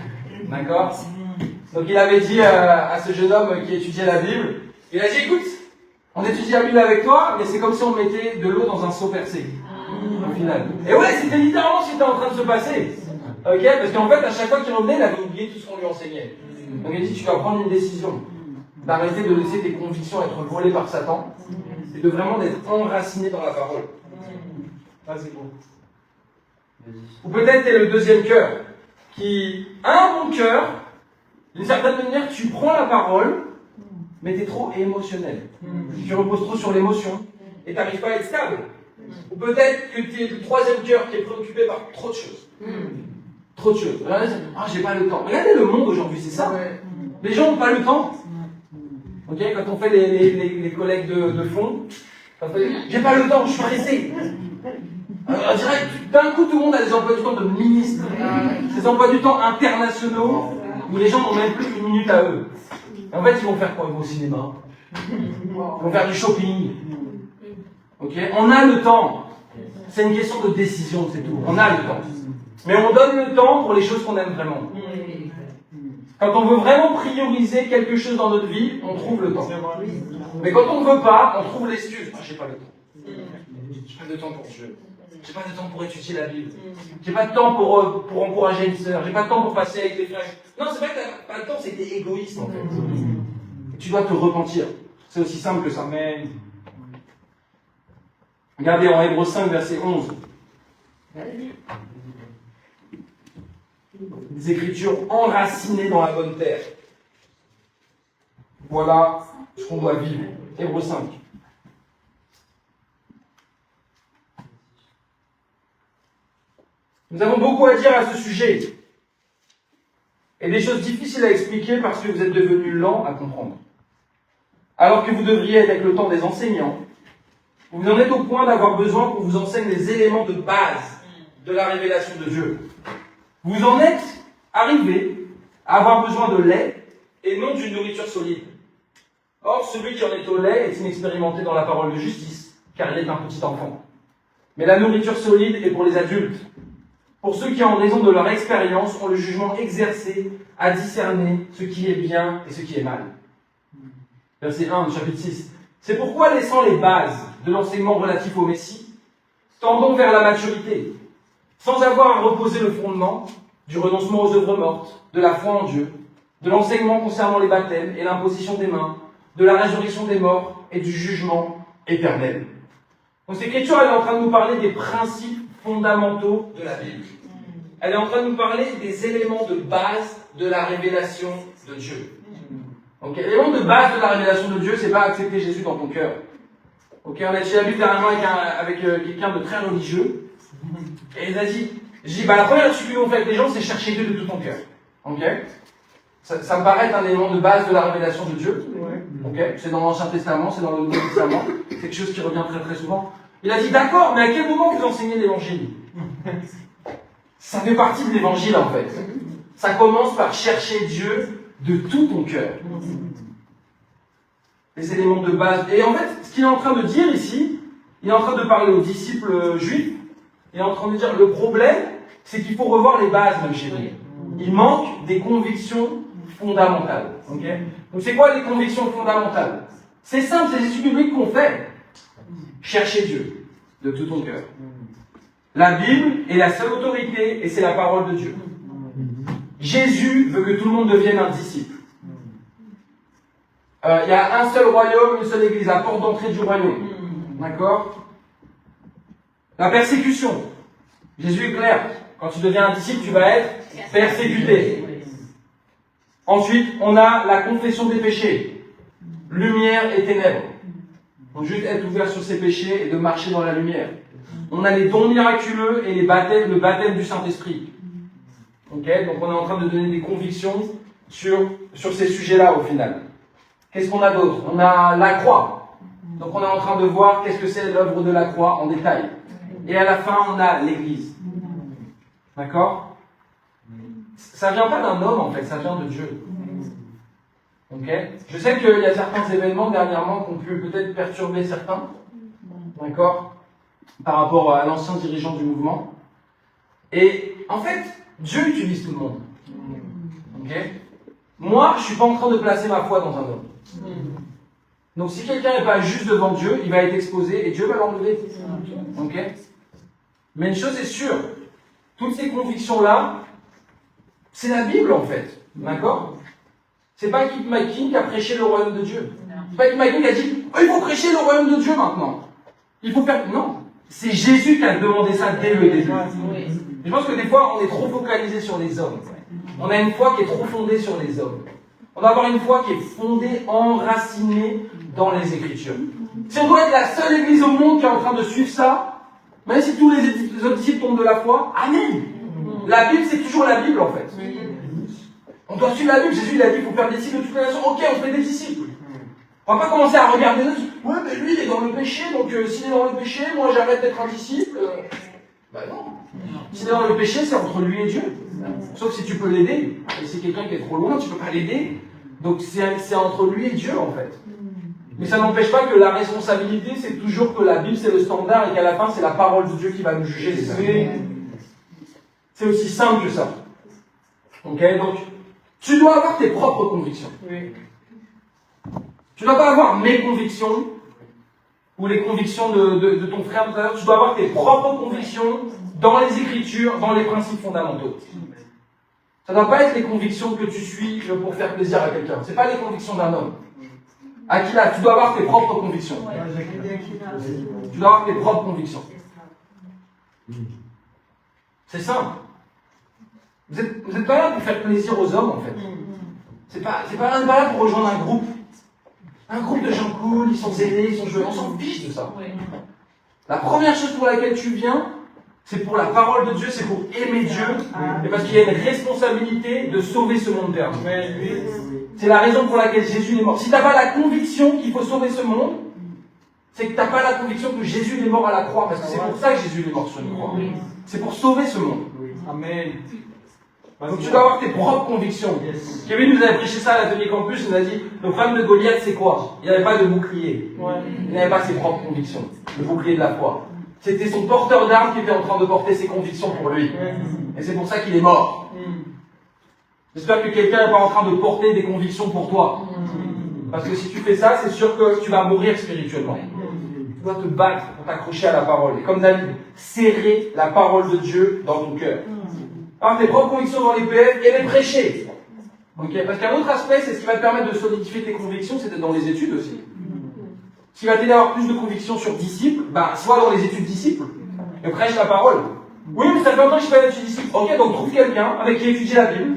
D'accord. Donc il avait dit à ce jeune homme qui étudiait la Bible, il a dit écoute, on étudie la Bible avec toi, mais c'est comme si on mettait de l'eau dans un seau percé. Au final. Et ouais, c'était littéralement ce qui était en train de se passer. Ok. Parce qu'en fait, à chaque fois qu'il revenait, il avait oublié tout ce qu'on lui enseignait. Donc il a dit tu dois prendre une décision. D'arrêter de laisser tes convictions être volées par Satan. Et de vraiment d'être enraciné dans la parole. Vas-y, bon. Ou peut-être t'es le deuxième cœur, qui a un bon cœur, d'une certaine manière tu prends la parole, mais t'es trop émotionnel. Tu reposes trop sur l'émotion, et t'arrives pas à être stable. Ou peut-être que t'es le troisième cœur qui est préoccupé par trop de choses. Trop de choses. Ah, j'ai pas le temps. Regardez le monde aujourd'hui, c'est ça. Les gens n'ont pas le temps. Ok, quand on fait les collègues de fond, j'ai pas le temps, je suis pressé. On dirait que d'un coup tout le monde a des emplois du temps de ministre, des emplois du temps internationaux où les gens n'ont même plus une minute à eux. Et en fait, ils vont faire quoi? Ils vont au cinéma, ils vont faire du shopping. Ok, on a le temps. C'est une question de décision, c'est tout. On a le temps. Mais on donne le temps pour les choses qu'on aime vraiment. Quand on veut vraiment prioriser quelque chose dans notre vie, on trouve le temps. Mais quand on ne veut pas, on trouve l'excuse. Ah, j'ai pas le temps. J'ai pas de temps pour Dieu. J'ai pas de temps pour étudier la Bible. J'ai pas de temps pour encourager une sœur. J'ai pas de temps pour passer avec les frères. Non, c'est pas que t'as pas de temps, c'est que t'es égoïste en fait. Et tu dois te repentir. C'est aussi simple que ça. Mais regardez en Hébreux 5, verset 11. Des écritures enracinées dans la bonne terre. Voilà ce qu'on doit vivre. Hébreux 5. Nous avons beaucoup à dire à ce sujet. Et des choses difficiles à expliquer parce que vous êtes devenus lents à comprendre. Alors que vous devriez être avec le temps des enseignants, vous en êtes au point d'avoir besoin qu'on vous enseigne les éléments de base de la révélation de Dieu. Vous en êtes arrivé à avoir besoin de lait et non d'une nourriture solide. Or, celui qui en est au lait est inexpérimenté dans la parole de justice, car il est un petit enfant. Mais la nourriture solide est pour les adultes, pour ceux qui, en raison de leur expérience, ont le jugement exercé à discerner ce qui est bien et ce qui est mal. Verset 1 du chapitre 6. C'est pourquoi, laissant les bases de l'enseignement relatif au Messie, tendons vers la maturité, sans avoir à reposer le fondement du renoncement aux œuvres mortes, de la foi en Dieu, de l'enseignement concernant les baptêmes et l'imposition des mains, de la résurrection des morts et du jugement éternel. Donc cette écriture, elle est en train de nous parler des principes fondamentaux de la Bible. Elle est en train de nous parler des éléments de base de la révélation de Dieu. Okay. L'élément de base de la révélation de Dieu, c'est pas accepter Jésus dans ton cœur. Okay. On a étudié la Bible dernièrement avec quelqu'un de très religieux, et il a dit, la première chose qu'ils vont faire avec les gens, c'est chercher Dieu de tout ton cœur. Okay. Ça me paraît être un élément de base de la révélation de Dieu. Okay. C'est dans l'Ancien Testament, c'est dans le Nouveau Testament, c'est quelque chose qui revient très très souvent. Il a dit, d'accord, mais à quel moment vous enseignez l'évangile? Ça fait partie de l'évangile en fait. Ça commence par chercher Dieu de tout ton cœur. Les éléments de base. Et en fait, ce qu'il est en train de dire ici, il est en train de parler aux disciples juifs, il est en train de dire, le problème, c'est qu'il faut revoir les bases même chez nous. Il manque des convictions fondamentales. Okay. Donc c'est quoi les convictions fondamentales? C'est simple, c'est les études bibliques qu'on fait. Chercher Dieu de tout ton cœur. La Bible est la seule autorité et c'est la parole de Dieu. Jésus veut que tout le monde devienne un disciple. Il y a un seul royaume, une seule église, la porte d'entrée du royaume. D'accord? La persécution. Jésus est clair. Quand tu deviens un disciple, tu vas être persécuté. Ensuite, on a la confession des péchés. Lumière et ténèbres. Il faut juste être ouvert sur ses péchés et de marcher dans la lumière. On a les dons miraculeux et le baptême du Saint-Esprit. Okay, donc on est en train de donner des convictions sur ces sujets-là au final. Qu'est-ce qu'on a d'autre? On a la croix. Donc on est en train de voir qu'est-ce que c'est l'œuvre de la croix en détail. Et à la fin, on a l'Église. D'accord? Ça vient pas d'un homme en fait, ça vient de Dieu. Okay? Je sais qu'il y a certains événements dernièrement qui ont pu peut-être perturber certains. D'accord? Par rapport à l'ancien dirigeant du mouvement. Et en fait, Dieu utilise tout le monde. Okay? Moi, je ne suis pas en train de placer ma foi dans un homme. Donc si quelqu'un n'est pas juste devant Dieu, il va être exposé et Dieu va l'enlever. Okay? Mais une chose est sûre, toutes ces convictions-là, c'est la Bible en fait. D'accord? C'est pas Kip McKean qui a prêché le royaume de Dieu. C'est pas Kip McKean qui a dit oh, il faut prêcher le royaume de Dieu maintenant. Il faut faire. Non. C'est Jésus qui a demandé ça dès le début. Je pense que des fois, on est trop focalisé sur les hommes. On a une foi qui est trop fondée sur les hommes. On doit avoir une foi qui est fondée, enracinée dans les Écritures. Si on doit être la seule église au monde qui est en train de suivre ça, même si tous les autres disciples tombent de la foi, amen. La Bible, c'est toujours la Bible en fait. On doit suivre la Bible. Jésus, il a dit, il faut faire des disciples de toutes les nations. Ok, on fait des disciples. On va pas commencer à regarder les autres. Ouais, mais lui, il est dans le péché, donc s'il est dans le péché, moi j'arrête d'être un disciple. Ben non. S'il est dans le péché, c'est entre lui et Dieu. Sauf si tu peux l'aider. Et c'est quelqu'un qui est trop loin, tu peux pas l'aider. Donc c'est entre lui et Dieu en fait. Mais ça n'empêche pas que la responsabilité, c'est toujours que la Bible c'est le standard et qu'à la fin c'est la parole de Dieu qui va nous juger les amis. C'est aussi simple que ça. Ok, donc tu dois avoir tes propres convictions. Tu ne dois pas avoir mes convictions ou les convictions de ton frère tout à l'heure. Tu dois avoir tes propres convictions dans les Écritures, dans les principes fondamentaux. Ça ne doit pas être les convictions que tu suis pour faire plaisir à quelqu'un. Ce n'est pas les convictions d'un homme. Aquila, tu dois avoir tes propres convictions. Tu dois avoir tes propres convictions. C'est simple. Vous êtes pas là pour faire plaisir aux hommes, en fait. C'est pas là pour rejoindre un groupe. Un groupe de gens cool, ils sont zélés, ils sont joyeux. On s'en fiche de ça. La première chose pour laquelle tu viens, c'est pour la parole de Dieu, c'est pour aimer Dieu, et parce qu'il y a une responsabilité de sauver ce monde dernier. C'est la raison pour laquelle Jésus est mort. Si tu n'as pas la conviction qu'il faut sauver ce monde, c'est que tu n'as pas la conviction que Jésus est mort à la croix, parce que c'est pour ça que Jésus est mort sur une croix. C'est pour sauver ce monde. Amen. Donc tu dois avoir tes propres convictions. Kevin nous avait prêché ça à l'atelier campus, il nous a dit, le problème de Goliath c'est quoi? Il n'avait pas de bouclier. Il n'avait pas ses propres convictions. Le bouclier de la foi. C'était son porteur d'armes qui était en train de porter ses convictions pour lui. Et c'est pour ça qu'il est mort. J'espère que quelqu'un n'est pas en train de porter des convictions pour toi. Parce que si tu fais ça, c'est sûr que tu vas mourir spirituellement. Tu dois te battre pour t'accrocher à la parole. Et comme David, serrer la parole de Dieu dans ton cœur. Par tes propres convictions dans les PF et les prêcher. Okay. Parce qu'un autre aspect, c'est ce qui va te permettre de solidifier tes convictions, c'est d'être dans les études aussi. Ce qui va t'aider à avoir plus de convictions sur disciples, soit dans les études disciples, et prêche la parole. Oui, mais ça fait longtemps que je fais l'étude disciple. Ok, donc trouve quelqu'un avec qui étudier la Bible,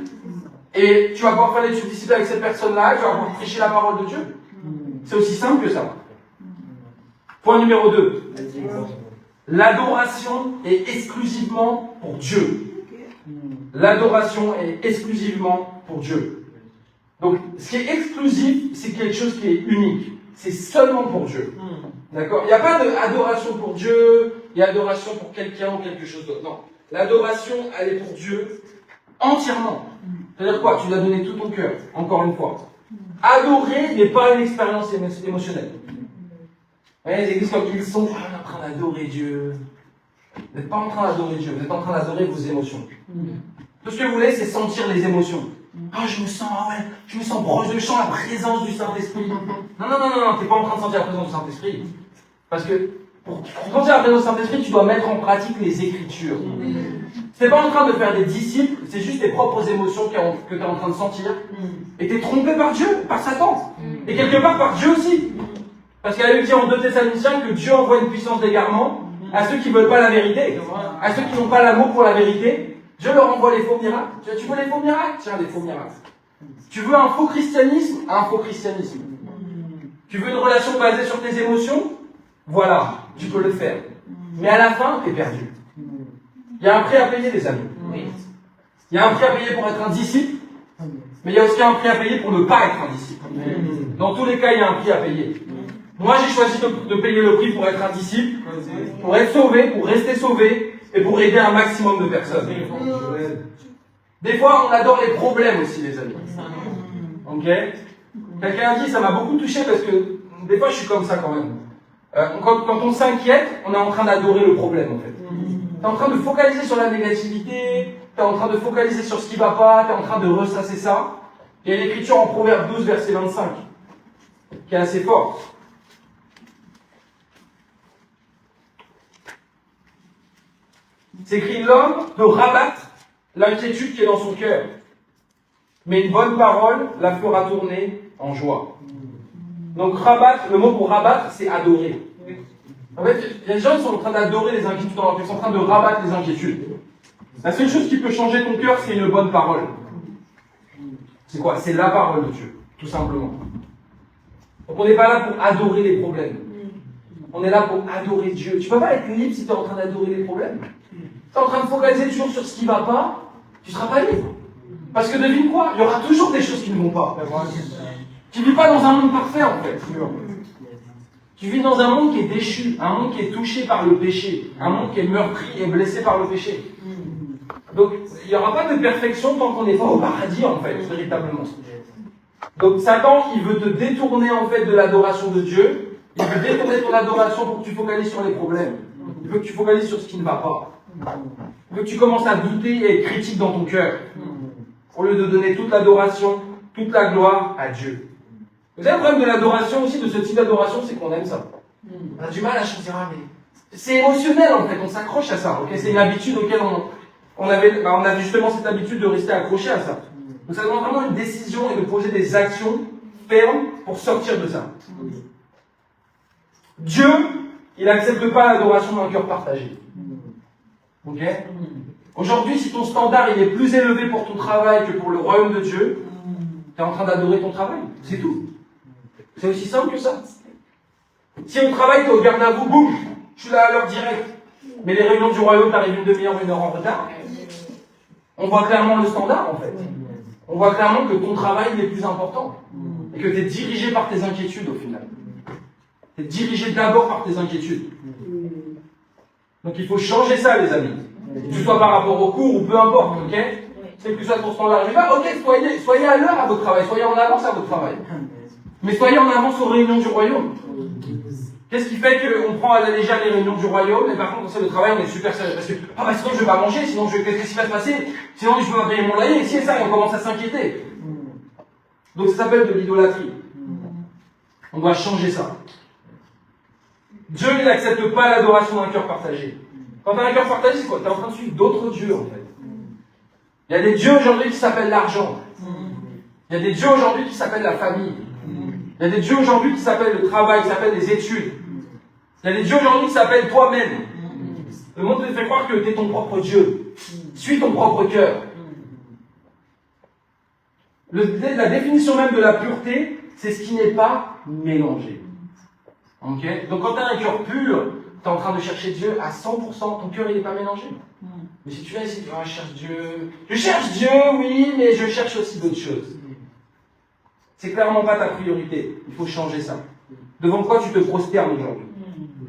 et tu vas pouvoir faire l'étude disciple avec cette personne-là, et tu vas pouvoir prêcher la parole de Dieu. C'est aussi simple que ça. Point numéro 2. L'adoration est exclusivement pour Dieu. L'adoration est exclusivement pour Dieu. Donc, ce qui est exclusif, c'est quelque chose qui est unique. C'est seulement pour Dieu. D'accord? Il n'y a pas d'adoration pour Dieu, il y a adoration pour quelqu'un ou quelque chose d'autre. Non. L'adoration, elle est pour Dieu entièrement. C'est-à-dire quoi? Tu dois donner tout ton cœur, encore une fois. Adorer n'est pas une expérience émotionnelle. Vous voyez, les églises comme ils sont, on est en train d'adorer Dieu. Vous n'êtes pas en train d'adorer Dieu, vous êtes en train d'adorer vos émotions. Tout ce que vous voulez, c'est sentir les émotions. Ah, je me sens proche, je sens la présence du Saint-Esprit. Non, t'es pas en train de sentir la présence du Saint-Esprit. Parce que pour sentir la présence du Saint-Esprit, tu dois mettre en pratique les Écritures. T'es pas en train de faire des disciples, c'est juste tes propres émotions que tu es en train de sentir. Et tu es trompé par Dieu, par Satan. Et quelque part par Dieu aussi. Parce qu'elle a dit en 2 Thessaloniciens que Dieu envoie une puissance d'égarement à ceux qui ne veulent pas la vérité, à ceux qui n'ont pas l'amour pour la vérité. Dieu leur envoie les faux miracles. Tu veux les faux miracles? Tiens, des faux miracles. Tu veux un faux christianisme? Un faux christianisme. Tu veux une relation basée sur tes émotions? Voilà, tu peux le faire. Mais à la fin, tu es perdu. Il y a un prix à payer, les amis. Il y a un prix à payer pour être un disciple, mais il y a aussi un prix à payer pour ne pas être un disciple. Dans tous les cas, il y a un prix à payer. Moi, j'ai choisi de payer le prix pour être un disciple, pour être sauvé, pour rester sauvé, et pour aider un maximum de personnes. Des fois, on adore les problèmes aussi, les amis. Ok? Quelqu'un a dit, ça m'a beaucoup touché parce que des fois, je suis comme ça quand même. Quand on s'inquiète, on est en train d'adorer le problème, en fait. Tu es en train de focaliser sur la négativité, tu es en train de focaliser sur ce qui va pas, tu es en train de ressasser ça. Il y a l'écriture en Proverbe 12, verset 25, qui est assez forte. C'est écrit: l'homme peut rabattre l'inquiétude qui est dans son cœur, mais une bonne parole la fera tourner en joie. Donc rabattre, le mot pour rabattre, c'est adorer. En fait, il y a des gens qui sont en train d'adorer les inquiétudes dans leur cœur, ils sont en train de rabattre les inquiétudes. La seule chose qui peut changer ton cœur, c'est une bonne parole. C'est quoi? C'est la parole de Dieu, tout simplement. Donc on n'est pas là pour adorer les problèmes. On est là pour adorer Dieu. Tu ne peux pas être libre si tu es en train d'adorer les problèmes. Tu es en train de focaliser toujours sur ce qui ne va pas, tu ne seras pas libre. Parce que devine quoi? Il y aura toujours des choses qui ne vont pas. Tu ne vis pas dans un monde parfait, en fait. Tu vis dans un monde qui est déchu, un monde qui est touché par le péché, un monde qui est meurtri et blessé par le péché. Donc, il n'y aura pas de perfection tant qu'on n'est pas au paradis, en fait, véritablement. Donc, Satan, il veut te détourner, en fait, de l'adoration de Dieu. Il veut détourner ton adoration pour que tu focalises sur les problèmes. Il veut que tu focalises sur ce qui ne va pas. Il veut que tu commences à douter et être critique dans ton cœur. Au lieu de donner toute l'adoration, toute la gloire à Dieu. Vous savez, le problème de l'adoration aussi, de ce type d'adoration, c'est qu'on aime ça. On a du mal à choisir, mais c'est émotionnel, en fait, on s'accroche à ça. Okay, c'est une habitude auquel on avait justement cette habitude de rester accroché à ça. Donc ça demande vraiment une décision et de poser des actions fermes pour sortir de ça. Dieu, il n'accepte pas l'adoration d'un cœur partagé. Ok? Aujourd'hui, si ton standard il est plus élevé pour ton travail que pour le royaume de Dieu, tu es en train d'adorer ton travail. C'est tout. C'est aussi simple que ça. Si au travail, tu es au garde à vous, boum, je suis là à l'heure directe. Mais les réunions du royaume, tu arrives une demi-heure, 1 heure en retard. On voit clairement le standard, en fait. On voit clairement que ton travail il est plus important. Et que tu es dirigé par tes inquiétudes, au final. Tu es dirigé d'abord par tes inquiétudes. Donc il faut changer ça, les amis. Que ce soit par rapport au cours ou peu importe, ok? C'est que ce soit ton standard. Je dis pas, ok, soyez à l'heure à votre travail, soyez en avance à votre travail. Mais soyez en avance aux réunions du royaume. Qu'est-ce qui fait qu'on prend à la légère les réunions du royaume, et par contre, quand c'est le travail, on est super sérieux. Parce que, sinon je vais pas manger, sinon qu'est-ce qui va se passer? Sinon je vais pas payer mon loyer, et si et ça, et on commence à s'inquiéter. Donc ça s'appelle de l'idolâtrie. On doit changer ça. Dieu, il n'accepte pas l'adoration d'un cœur partagé. Quand tu as un cœur partagé, c'est quoi? Tu es en train de suivre d'autres dieux, en fait. Il y a des dieux aujourd'hui qui s'appellent l'argent. Il y a des dieux aujourd'hui qui s'appellent la famille. Il y a des dieux aujourd'hui qui s'appellent le travail, qui s'appellent les études. Il y a des dieux aujourd'hui qui s'appellent toi-même. Le monde te fait croire que tu es ton propre Dieu. Suis ton propre cœur. La définition même de la pureté, c'est ce qui n'est pas mélangé. Okay? Donc quand tu as un cœur pur, tu es en train de chercher Dieu à 100%, ton cœur il n'est pas mélangé. Mais si tu viens ici, je cherche Dieu. Je cherche Dieu, oui, mais je cherche aussi d'autres choses. C'est clairement pas ta priorité. Il faut changer ça. Devant quoi tu te prosternes aujourd'hui?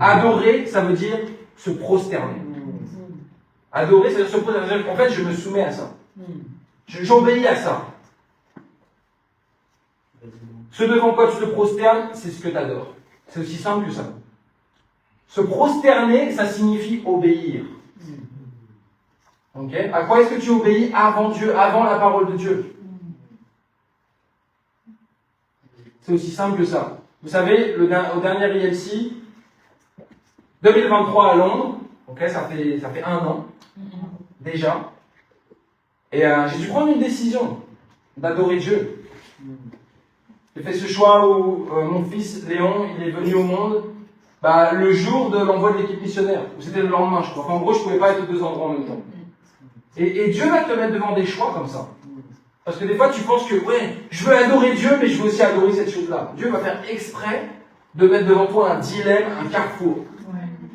Adorer, ça veut dire se prosterner. Adorer, ça veut dire se prosterner. En fait, je me soumets à ça. J'obéis à ça. Ce devant quoi tu te prosternes, c'est ce que tu adores. C'est aussi simple que ça. Se prosterner, ça signifie obéir. Ok? À quoi est-ce que tu obéis avant Dieu, avant la parole de Dieu? C'est aussi simple que ça. Vous savez, au dernier ILC, 2023 à Londres, ok, ça fait 1 an, déjà. Et j'ai dû prendre une décision d'adorer Dieu. J'ai fait ce choix où mon fils Léon, il est venu au monde le jour de l'envoi de l'équipe missionnaire. Ou c'était le lendemain, je crois. Enfin, en gros, je ne pouvais pas être aux 2 endroits en même temps. Et Dieu va te mettre devant des choix comme ça. Parce que des fois, tu penses que, ouais, je veux adorer Dieu, mais je veux aussi adorer cette chose-là. Dieu va faire exprès de mettre devant toi un dilemme, un carrefour.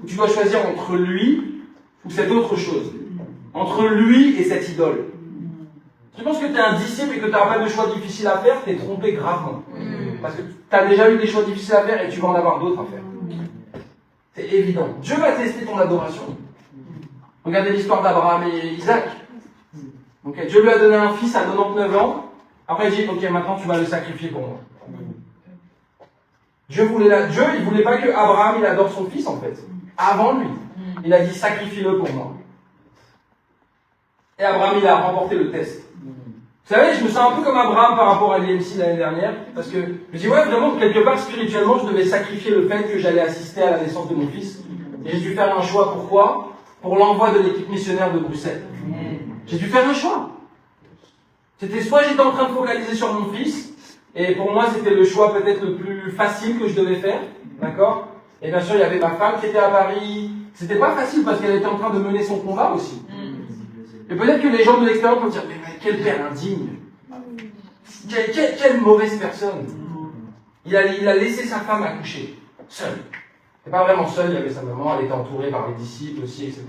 Où tu dois choisir entre lui ou cette autre chose. Entre lui et cette idole. Tu penses que tu es un disciple et que tu n'auras pas de choix difficiles à faire, tu es trompé gravement. Parce que tu as déjà eu des choix difficiles à faire et tu vas en avoir d'autres à faire. C'est évident. Dieu va tester ton adoration. Regardez l'histoire d'Abraham et Isaac. Okay. Dieu lui a donné un fils à 99 ans. Après, il dit, ok, maintenant tu vas le sacrifier pour moi. Dieu, il voulait pas que Abraham il adore son fils, en fait. Avant lui. Il a dit, sacrifie-le pour moi. Et Abraham, il a remporté le test. Vous savez, je me sens un peu comme Abraham par rapport à l'IMC l'année dernière, parce que je dis, ouais, vraiment, quelque part, spirituellement, je devais sacrifier le fait que j'allais assister à la naissance de mon fils. Et j'ai dû faire un choix. Pourquoi? Pour l'envoi de l'équipe missionnaire de Bruxelles. J'ai dû faire un choix. C'était soit j'étais en train de focaliser sur mon fils, et pour moi, c'était le choix peut-être le plus facile que je devais faire, d'accord? Et bien sûr, il y avait ma femme qui était à Paris. C'était pas facile parce qu'elle était en train de mener son combat aussi. Et peut-être que les gens de l'extérieur peuvent dire, mais quel père indigne, quelle mauvaise personne. Il a laissé sa femme accoucher, seule. Elle n'était pas vraiment seule, il y avait sa maman, elle était entourée par les disciples aussi, etc.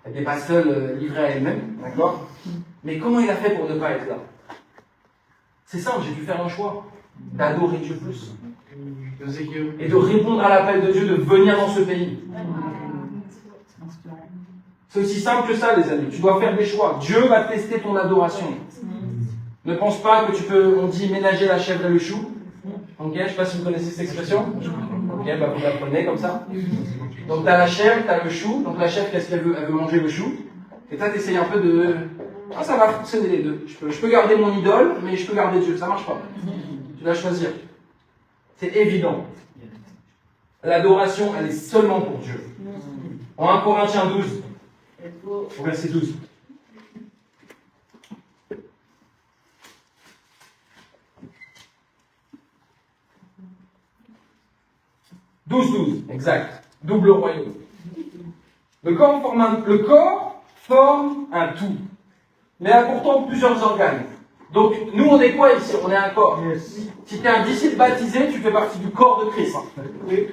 Elle n'était pas seule, livrée à elle-même, d'accord? Mais comment il a fait pour ne pas être là? C'est simple, j'ai dû faire un choix, d'adorer Dieu plus. Et de répondre à l'appel de Dieu de venir dans ce pays. C'est aussi simple que ça, les amis. Tu dois faire des choix. Dieu va tester ton adoration. Ne pense pas que tu peux, on dit, ménager la chèvre et le chou. Ok, je ne sais pas si vous connaissez cette expression. Ok, vous la prenez comme ça. Donc, tu as la chèvre, tu as le chou. Donc, la chèvre, qu'est-ce qu'elle veut? Elle veut manger le chou. Et toi, tu essayes un peu de... Ah, ça va fonctionner les deux. Je peux garder mon idole, mais je peux garder Dieu. Ça marche pas. Tu dois choisir. C'est évident. L'adoration, elle est seulement pour Dieu. En 1 Corinthiens 12, au verset 12. « 12, exact. Double royaume. Le corps forme un tout, mais a pourtant plusieurs organes. Donc, nous, on est quoi ici? On est un corps. Si tu es un disciple baptisé, tu fais partie du corps de Christ. Oui.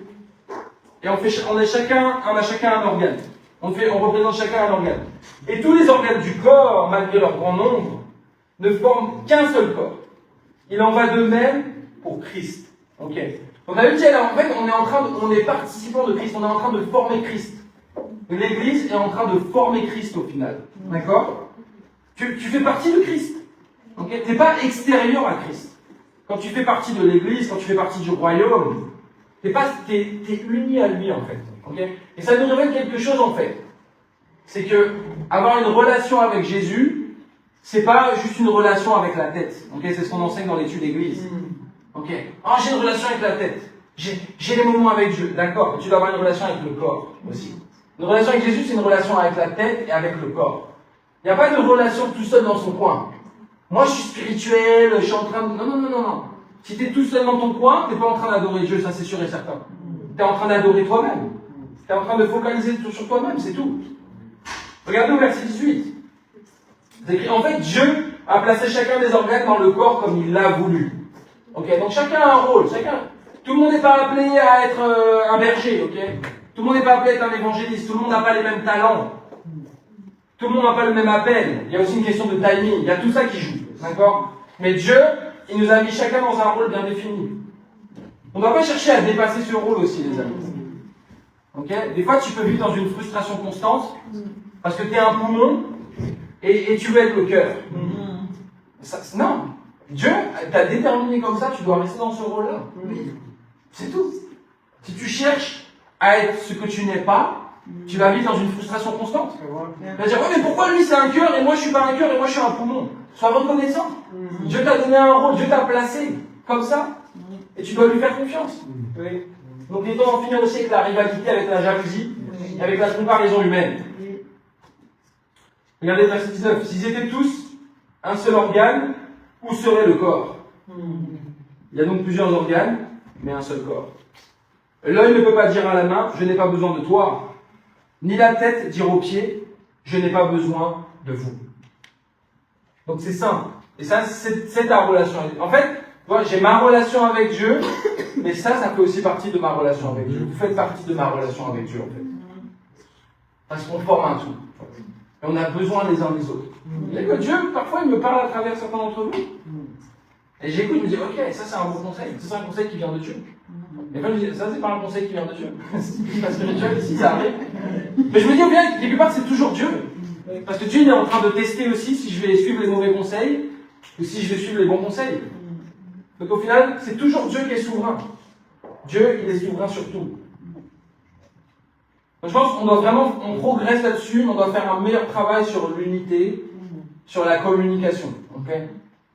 Et on a chacun un organe. On représente chacun un organe. Et tous les organes du corps, malgré leur grand nombre, ne forment qu'un seul corps. Il en va de même pour Christ. Ok. Donc la Bible dit, en fait, on est participant de Christ, on est en train de former Christ. L'Église est en train de former Christ au final. D'accord? Tu fais partie de Christ. Okay? Tu n'es pas extérieur à Christ. Quand tu fais partie de l'Église, quand tu fais partie du royaume, t'es uni à lui en fait. Okay? Et ça nous révèle quelque chose en fait. C'est que avoir une relation avec Jésus, c'est pas juste une relation avec la tête. Okay? C'est ce qu'on enseigne dans l'étude d'Église. Ok. Ah, j'ai une relation avec la tête. J'ai les moments avec Dieu, d'accord. Tu dois avoir une relation avec le corps aussi. Une relation avec Jésus, c'est une relation avec la tête et avec le corps. Il n'y a pas de relation tout seul dans son coin. Moi, je suis spirituel, je suis en train de... Non. Si tu es tout seul dans ton coin, tu n'es pas en train d'adorer Dieu, ça c'est sûr et certain. Tu es en train d'adorer toi-même. Tu es en train de focaliser sur toi-même, c'est tout. Regardez au verset 18. C'est écrit, en fait, Dieu a placé chacun des organes dans le corps comme il l'a voulu. Ok, donc chacun a un rôle. Tout le monde n'est pas appelé à être un berger, ok. Tout le monde n'est pas appelé à être un évangéliste. Tout le monde n'a pas les mêmes talents. Tout le monde n'a pas le même appel. Il y a aussi une question de timing. Il y a tout ça qui joue. D'accord? Mais Dieu, il nous a mis chacun dans un rôle bien défini. On ne doit pas chercher à dépasser ce rôle aussi, les amis. Ok? Des fois, tu peux vivre dans une frustration constante parce que tu es un poumon et tu veux être le cœur. Non. Dieu t'a déterminé comme ça, tu dois rester dans ce rôle-là. C'est tout. Si tu cherches à être ce que tu n'es pas, tu vas vivre dans une frustration constante. Tu vas dire, ouais, mais pourquoi lui c'est un cœur et moi je suis pas un cœur et moi je suis un poumon? Sois reconnaissant. Dieu t'a donné un rôle, Dieu t'a placé comme ça et tu dois lui faire confiance. Donc les temps en finir aussi avec la rivalité, avec la jalousie, avec la comparaison humaine. Regardez le verset 19. S'ils étaient tous un seul organe, où serait le corps? Il y a donc plusieurs organes, mais un seul corps. L'œil ne peut pas dire à la main, je n'ai pas besoin de toi. Ni la tête dire aux pieds, je n'ai pas besoin de vous. Donc c'est simple. Et ça, c'est ta relation. En fait, moi, j'ai ma relation avec Dieu, mais ça fait aussi partie de ma relation avec Dieu. Vous faites partie de ma relation avec Dieu, en fait. Parce qu'on forme un tout. Et on a besoin les uns des autres. Et que Dieu, parfois, il me parle à travers certains d'entre vous. Et j'écoute, je me dis, ok, ça c'est un bon conseil. Ça, c'est un conseil qui vient de Dieu. Et quand je dis, ça c'est pas un conseil qui vient de Dieu. C'est pas spirituel, si ça arrive. Mais je me dis, au bien, quelque part, c'est toujours Dieu. Parce que Dieu, il est en train de tester aussi si je vais suivre les mauvais conseils ou si je vais suivre les bons conseils. Donc au final, c'est toujours Dieu qui est souverain. Dieu, il est souverain sur tout. Donc je pense qu'on doit vraiment, on progresse là-dessus, on doit faire un meilleur travail sur l'unité, sur la communication. Okay?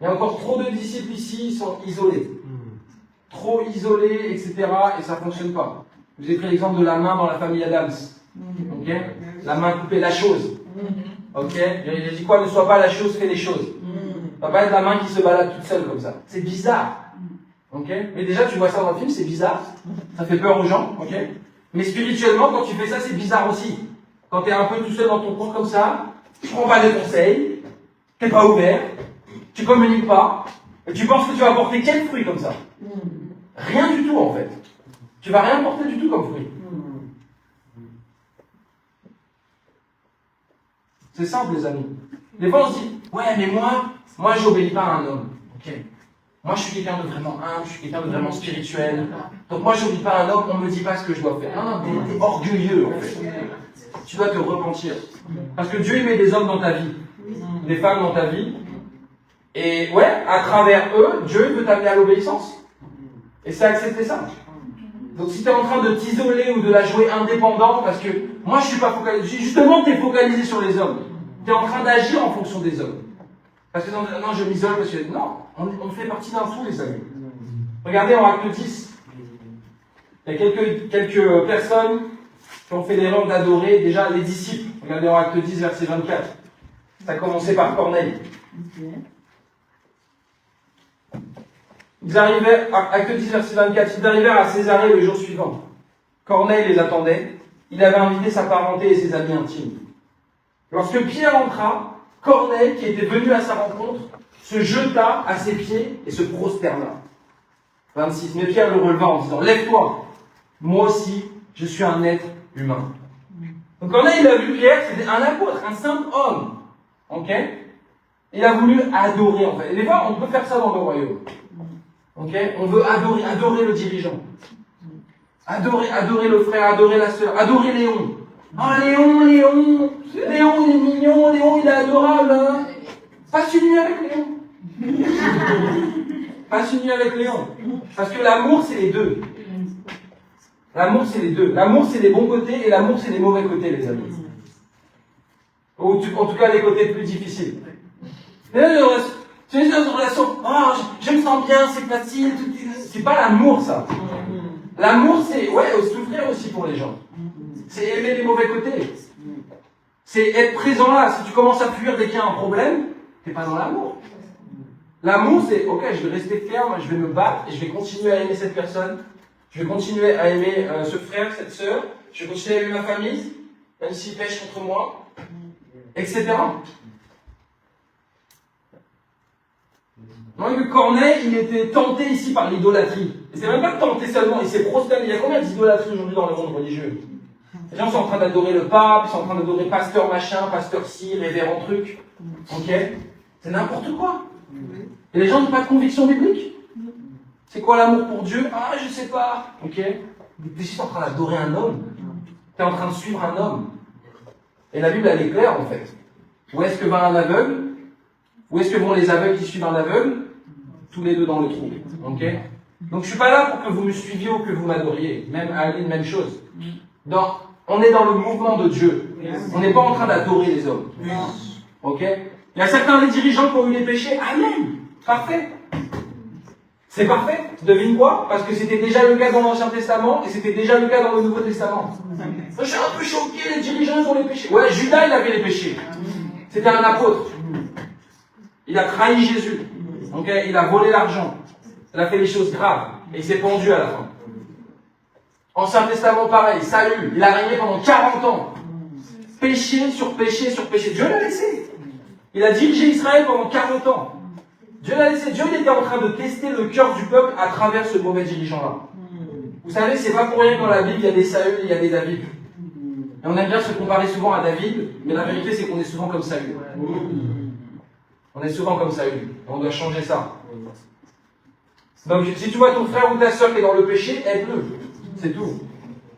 Il y a encore trop de disciples ici, ils sont isolés. Trop isolés, etc. et ça ne fonctionne pas. Je vous ai pris l'exemple de la main dans la famille Adams. Okay? La main coupée, la chose. Ok? J'ai dit quoi? Ne sois pas la chose, fais les choses. Ça va pas être la main qui se balade toute seule comme ça. C'est bizarre. Ok? Mais déjà, tu vois ça dans le film, c'est bizarre. Ça fait peur aux gens. Ok? Mais spirituellement, quand tu fais ça, c'est bizarre aussi. Quand tu es un peu tout seul dans ton coin comme ça, tu prends pas de conseils, tu n'es pas ouvert, tu communiques pas, et tu penses que tu vas apporter quel fruit comme ça? Rien du tout en fait. Tu vas rien porter du tout comme fruit. C'est simple les amis. Des fois on se dit, ouais mais moi j'obéis pas à un homme. Ok. Moi je suis quelqu'un de vraiment humble, je suis quelqu'un de vraiment spirituel. Donc moi j'obéis pas à un homme, on me dit pas ce que je dois faire. Non, t'es orgueilleux en fait. Tu dois te repentir. Parce que Dieu il met des hommes dans ta vie, des femmes dans ta vie. Et ouais, à travers eux, Dieu veut t'amener à l'obéissance. Et c'est accepter ça. Donc si tu es en train de t'isoler ou de la jouer indépendant, parce que moi je suis pas focalisé, justement tu es focalisé sur les hommes. Tu es en train d'agir en fonction des hommes. Parce que non je m'isole parce que non, on fait partie d'un tout les amis. Regardez en Acte 10. Il y a quelques personnes qui ont fait l'erreur d'adorer déjà les disciples. Regardez en Acte 10 verset 24. Ça a commencé par Corneille. Ils arrivaient, Acte 10, verset 24, ils arrivèrent à Césarée le jour suivant. Corneille les attendait. Il avait invité sa parenté et ses amis intimes. Lorsque Pierre entra, Corneille, qui était venu à sa rencontre, se jeta à ses pieds et se prosterna. 26. Mais Pierre le releva en disant, lève-toi, moi aussi, je suis un être humain. Donc Corneille, il a vu Pierre, c'était un apôtre, un simple homme. Ok? Il a voulu adorer, en fait. Et des fois, on peut faire ça dans le royaume. Ok? On veut adorer le dirigeant. Adorer le frère, adorer la sœur, adorer Léon. Ah, Léon, il est mignon, Léon, il est adorable, hein? Passe une nuit avec Léon. Passe une nuit avec Léon. Parce que l'amour, c'est les deux. L'amour, c'est les deux. L'amour, c'est les bons côtés et l'amour, c'est les mauvais côtés, les amis. Ou en tout cas, les côtés plus difficiles. Mais là, c'est une relation, oh, je me sens bien, c'est facile, c'est pas l'amour, ça. L'amour, c'est souffrir aussi pour les gens. C'est aimer les mauvais côtés. C'est être présent là. Si tu commences à fuir dès qu'il y a un problème, t'es pas dans l'amour. L'amour, c'est ok, je vais rester ferme, je vais me battre et je vais continuer à aimer cette personne. Je vais continuer à aimer ce frère, cette sœur. Je vais continuer à aimer ma famille, même s'ils pêchent contre moi, etc. Donc Corneille, il était tenté ici par l'idolâtrie. Et c'est même pas tenté seulement, il s'est prosterné. Il y a combien d'idolâtries aujourd'hui dans le monde religieux? Les gens sont en train d'adorer le pape, ils sont en train d'adorer pasteur machin, pasteur ci, révérend truc. Ok? C'est n'importe quoi. Et les gens n'ont pas de conviction biblique. C'est quoi l'amour pour Dieu? Ah, je sais pas. Ok? T'es juste en train d'adorer un homme. T'es en train de suivre un homme. Et la Bible, elle est claire en fait. Où est-ce que va un aveugle? Où est-ce que vont les aveugles qui suivent un aveugle? Tous les deux dans le trou. Ok? Donc je suis pas là pour que vous me suiviez ou que vous m'adoriez. Même Aline, même chose. On est dans le mouvement de Dieu. On n'est pas en train d'adorer les hommes. Ok? Il y a certains des dirigeants qui ont eu les péchés. Amen. Parfait. C'est parfait. Devine quoi? Parce que c'était déjà le cas dans l'Ancien Testament et c'était déjà le cas dans le Nouveau Testament. Je suis un peu choqué, les dirigeants ils ont les péchés. Ouais, Judas il avait les péchés. C'était un apôtre. Il a trahi Jésus. Okay? Il a volé l'argent. Il a fait des choses graves. Et il s'est pendu à la fin. Ancien Testament pareil, Saül, il a régné pendant 40 ans. Péché sur péché sur péché. Dieu l'a laissé. Il a dirigé Israël pendant 40 ans. Dieu l'a laissé. Dieu il était en train de tester le cœur du peuple à travers ce mauvais dirigeant-là. Vous savez, c'est pas pour rien que dans la Bible, il y a des Saül et il y a des David. Et on aime bien se comparer souvent à David, mais la vérité c'est qu'on est souvent comme Saül. On est souvent comme Saül. Et on doit changer ça. Donc si tu vois ton frère ou ta soeur qui est dans le péché, aide-le. C'est tout.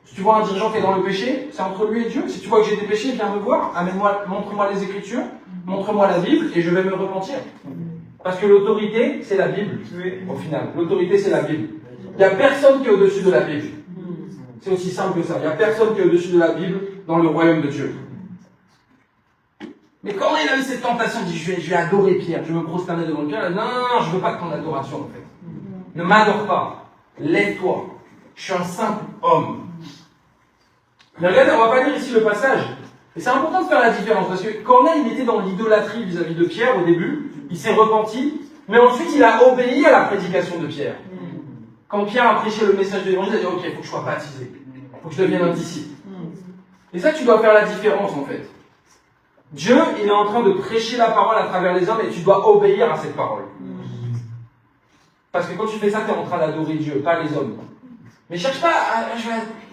Si tu vois un dirigeant qui est dans le péché, c'est entre lui et Dieu. Si tu vois que j'ai des péchés, viens me voir, montre-moi les Écritures, montre-moi la Bible et je vais me repentir. Parce que l'autorité, c'est la Bible, au final. L'autorité, c'est la Bible. Il n'y a personne qui est au-dessus de la Bible. C'est aussi simple que ça. Il n'y a personne qui est au-dessus de la Bible dans le royaume de Dieu. Mais quand il a eu cette tentation, il dit, je vais adorer Pierre, je vais me prosterner devant le Pierre. Non, je ne veux pas de ton adoration, en fait. Ne m'adore pas. Lève-toi. Je suis un simple homme. Mais regardez, on ne va pas lire ici le passage. Et c'est important de faire la différence, parce que Corneille, il était dans l'idolâtrie vis-à-vis de Pierre au début, il s'est repenti, mais ensuite il a obéi à la prédication de Pierre. Quand Pierre a prêché le message de l'évangile, il a dit, ok, il faut que je sois baptisé, il faut que je devienne un disciple. Et ça, tu dois faire la différence en fait. Dieu, il est en train de prêcher la parole à travers les hommes et tu dois obéir à cette parole. Parce que quand tu fais ça, tu es en train d'adorer Dieu, pas les hommes. Mais cherche pas à...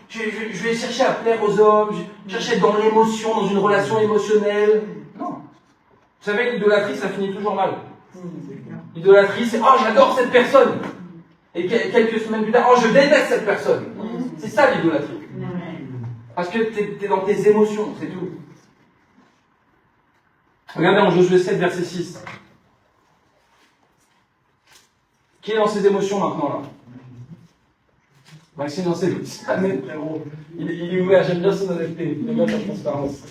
Je vais chercher à plaire aux hommes, je cherche à être dans l'émotion, dans une relation émotionnelle. Non. Vous savez, l'idolâtrie, ça finit toujours mal. L'idolâtrie, c'est « Oh, j'adore cette personne !» Et quelques semaines plus tard « Oh, je déteste cette personne !» C'est ça l'idolâtrie. Parce que t'es dans tes émotions, c'est tout. Regardez en Josué 7, verset 6. Qui est dans ses émotions maintenant, là? Maxime dans ses émotions. Amen, frérot. Il est ouvert, j'aime bien son honnêteté, j'aime bien sa transparence.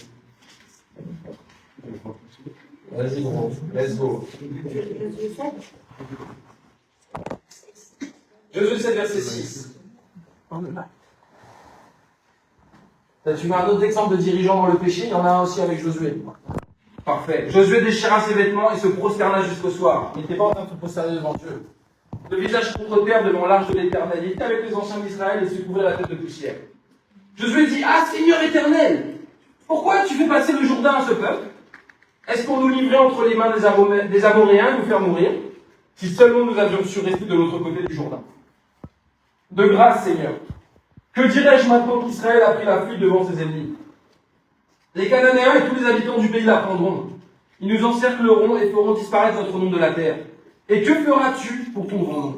Vas-y, gros, let's go. Josué 7, verset 6. Tu mets un autre exemple de dirigeant dans le péché, il y en a un aussi avec Josué. Parfait. Josué déchira ses vêtements et se prosterna jusqu'au soir. Il n'était pas en train de se prosterner devant Dieu. Le visage contre terre devant l'arche de l'Éternel. Il était avec les anciens d'Israël et se couvrait la tête de poussière. Josué dit, ah Seigneur éternel, pourquoi tu fais passer le Jourdain à ce peuple? Est-ce qu'on nous livrait entre les mains des Amoréens et nous faire mourir? Si seulement nous avions su rester de l'autre côté du Jourdain. De grâce, Seigneur. Que dirais-je maintenant qu'Israël a pris la fuite devant ses ennemis? Les Cananéens et tous les habitants du pays l'apprendront. Ils nous encercleront et feront disparaître notre nom de la terre. Et que feras-tu pour ton grand nom?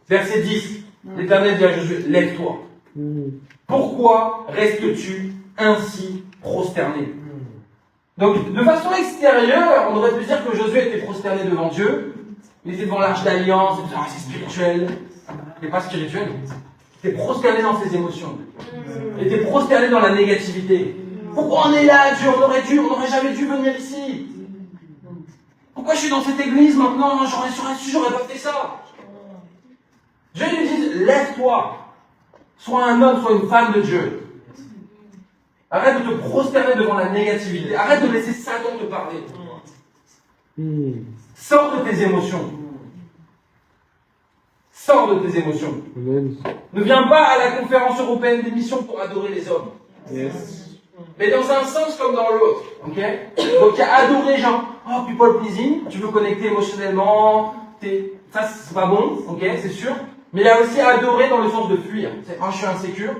Verset 10. L'Éternel dit à Josué, lève-toi. Pourquoi restes-tu ainsi prosterné? Donc, de façon extérieure, on aurait pu dire que Josué était prosterné devant Dieu. Il était devant l'arche d'alliance, c'est spirituel. Il n'est pas spirituel. Il était prosterné dans ses émotions. Il était prosterné dans la négativité. Pourquoi on est là, Dieu? On n'aurait jamais dû venir ici. Pourquoi je suis dans cette église maintenant? J'aurais pas fait ça. Dieu lui dit, lève-toi. Sois un homme, sois une femme de Dieu. Arrête de te prosterner devant la négativité. Arrête de laisser Satan te parler. Sors de tes émotions. Sors de tes émotions. Amen. Ne viens pas à la conférence européenne des missions pour adorer les hommes. Yes. Mais dans un sens comme dans l'autre. Ok? Donc il y a adorer genre, oh people pleasing, tu veux connecter émotionnellement, ça c'est pas bon, ok, c'est sûr. Mais il y a aussi adorer dans le sens de fuir. C'est, oh je suis insécure.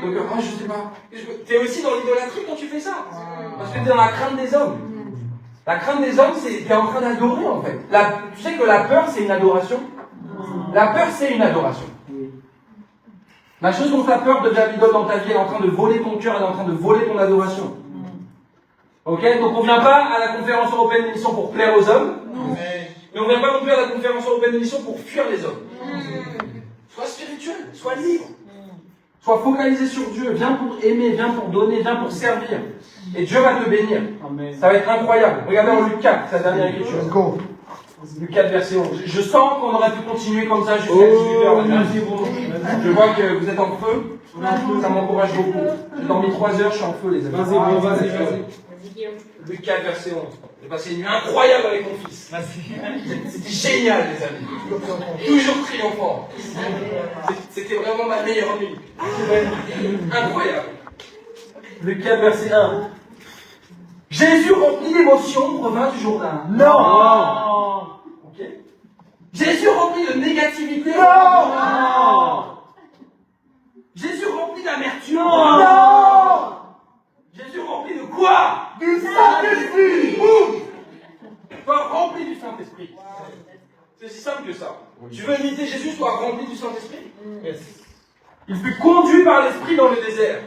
Donc, oh je sais pas. T'es aussi dans l'idolâtrie quand tu fais ça. Parce que t'es dans la crainte des hommes. La crainte des hommes, c'est t'es en train d'adorer en fait. Tu sais que la peur c'est une adoration. La peur c'est une adoration. La chose dont tu as peur devient l'idole dans ta vie, elle est en train de voler ton cœur, elle est en train de voler ton adoration. Ok? Donc on vient pas à la conférence européenne des missions pour plaire aux hommes, mais on vient pas non plus à la conférence européenne des missions pour fuir les hommes. Sois spirituel, sois libre. Sois focalisé sur Dieu, viens pour aimer, viens pour donner, viens pour servir. Et Dieu va te bénir. Ça va être incroyable. Regardez en Luc 4, sa dernière écriture. Let's go. Luc 4, verset 11. Je sens qu'on aurait pu continuer comme ça jusqu'à 18h. Je vois que vous êtes en feu. Ça m'encourage beaucoup. J'ai dormi 3 heures, je suis en feu, les amis. Vas-y. Luc 4, verset 11. J'ai passé une nuit incroyable avec mon fils. C'était génial, les amis. Toujours triomphant. C'était vraiment ma meilleure nuit. Incroyable. Luc 4, verset 1. Jésus rempli d'émotion revint du Jourdain. Non. Ok. Jésus rempli de négativité. Non. Jésus rempli d'amertume. Non. Jésus rempli de quoi? Du Saint-Esprit. Boum. Sois rempli du Saint-Esprit. C'est aussi simple que ça. Tu veux imiter Jésus, sois rempli du Saint-Esprit. Yes. Il fut conduit par l'Esprit dans le désert,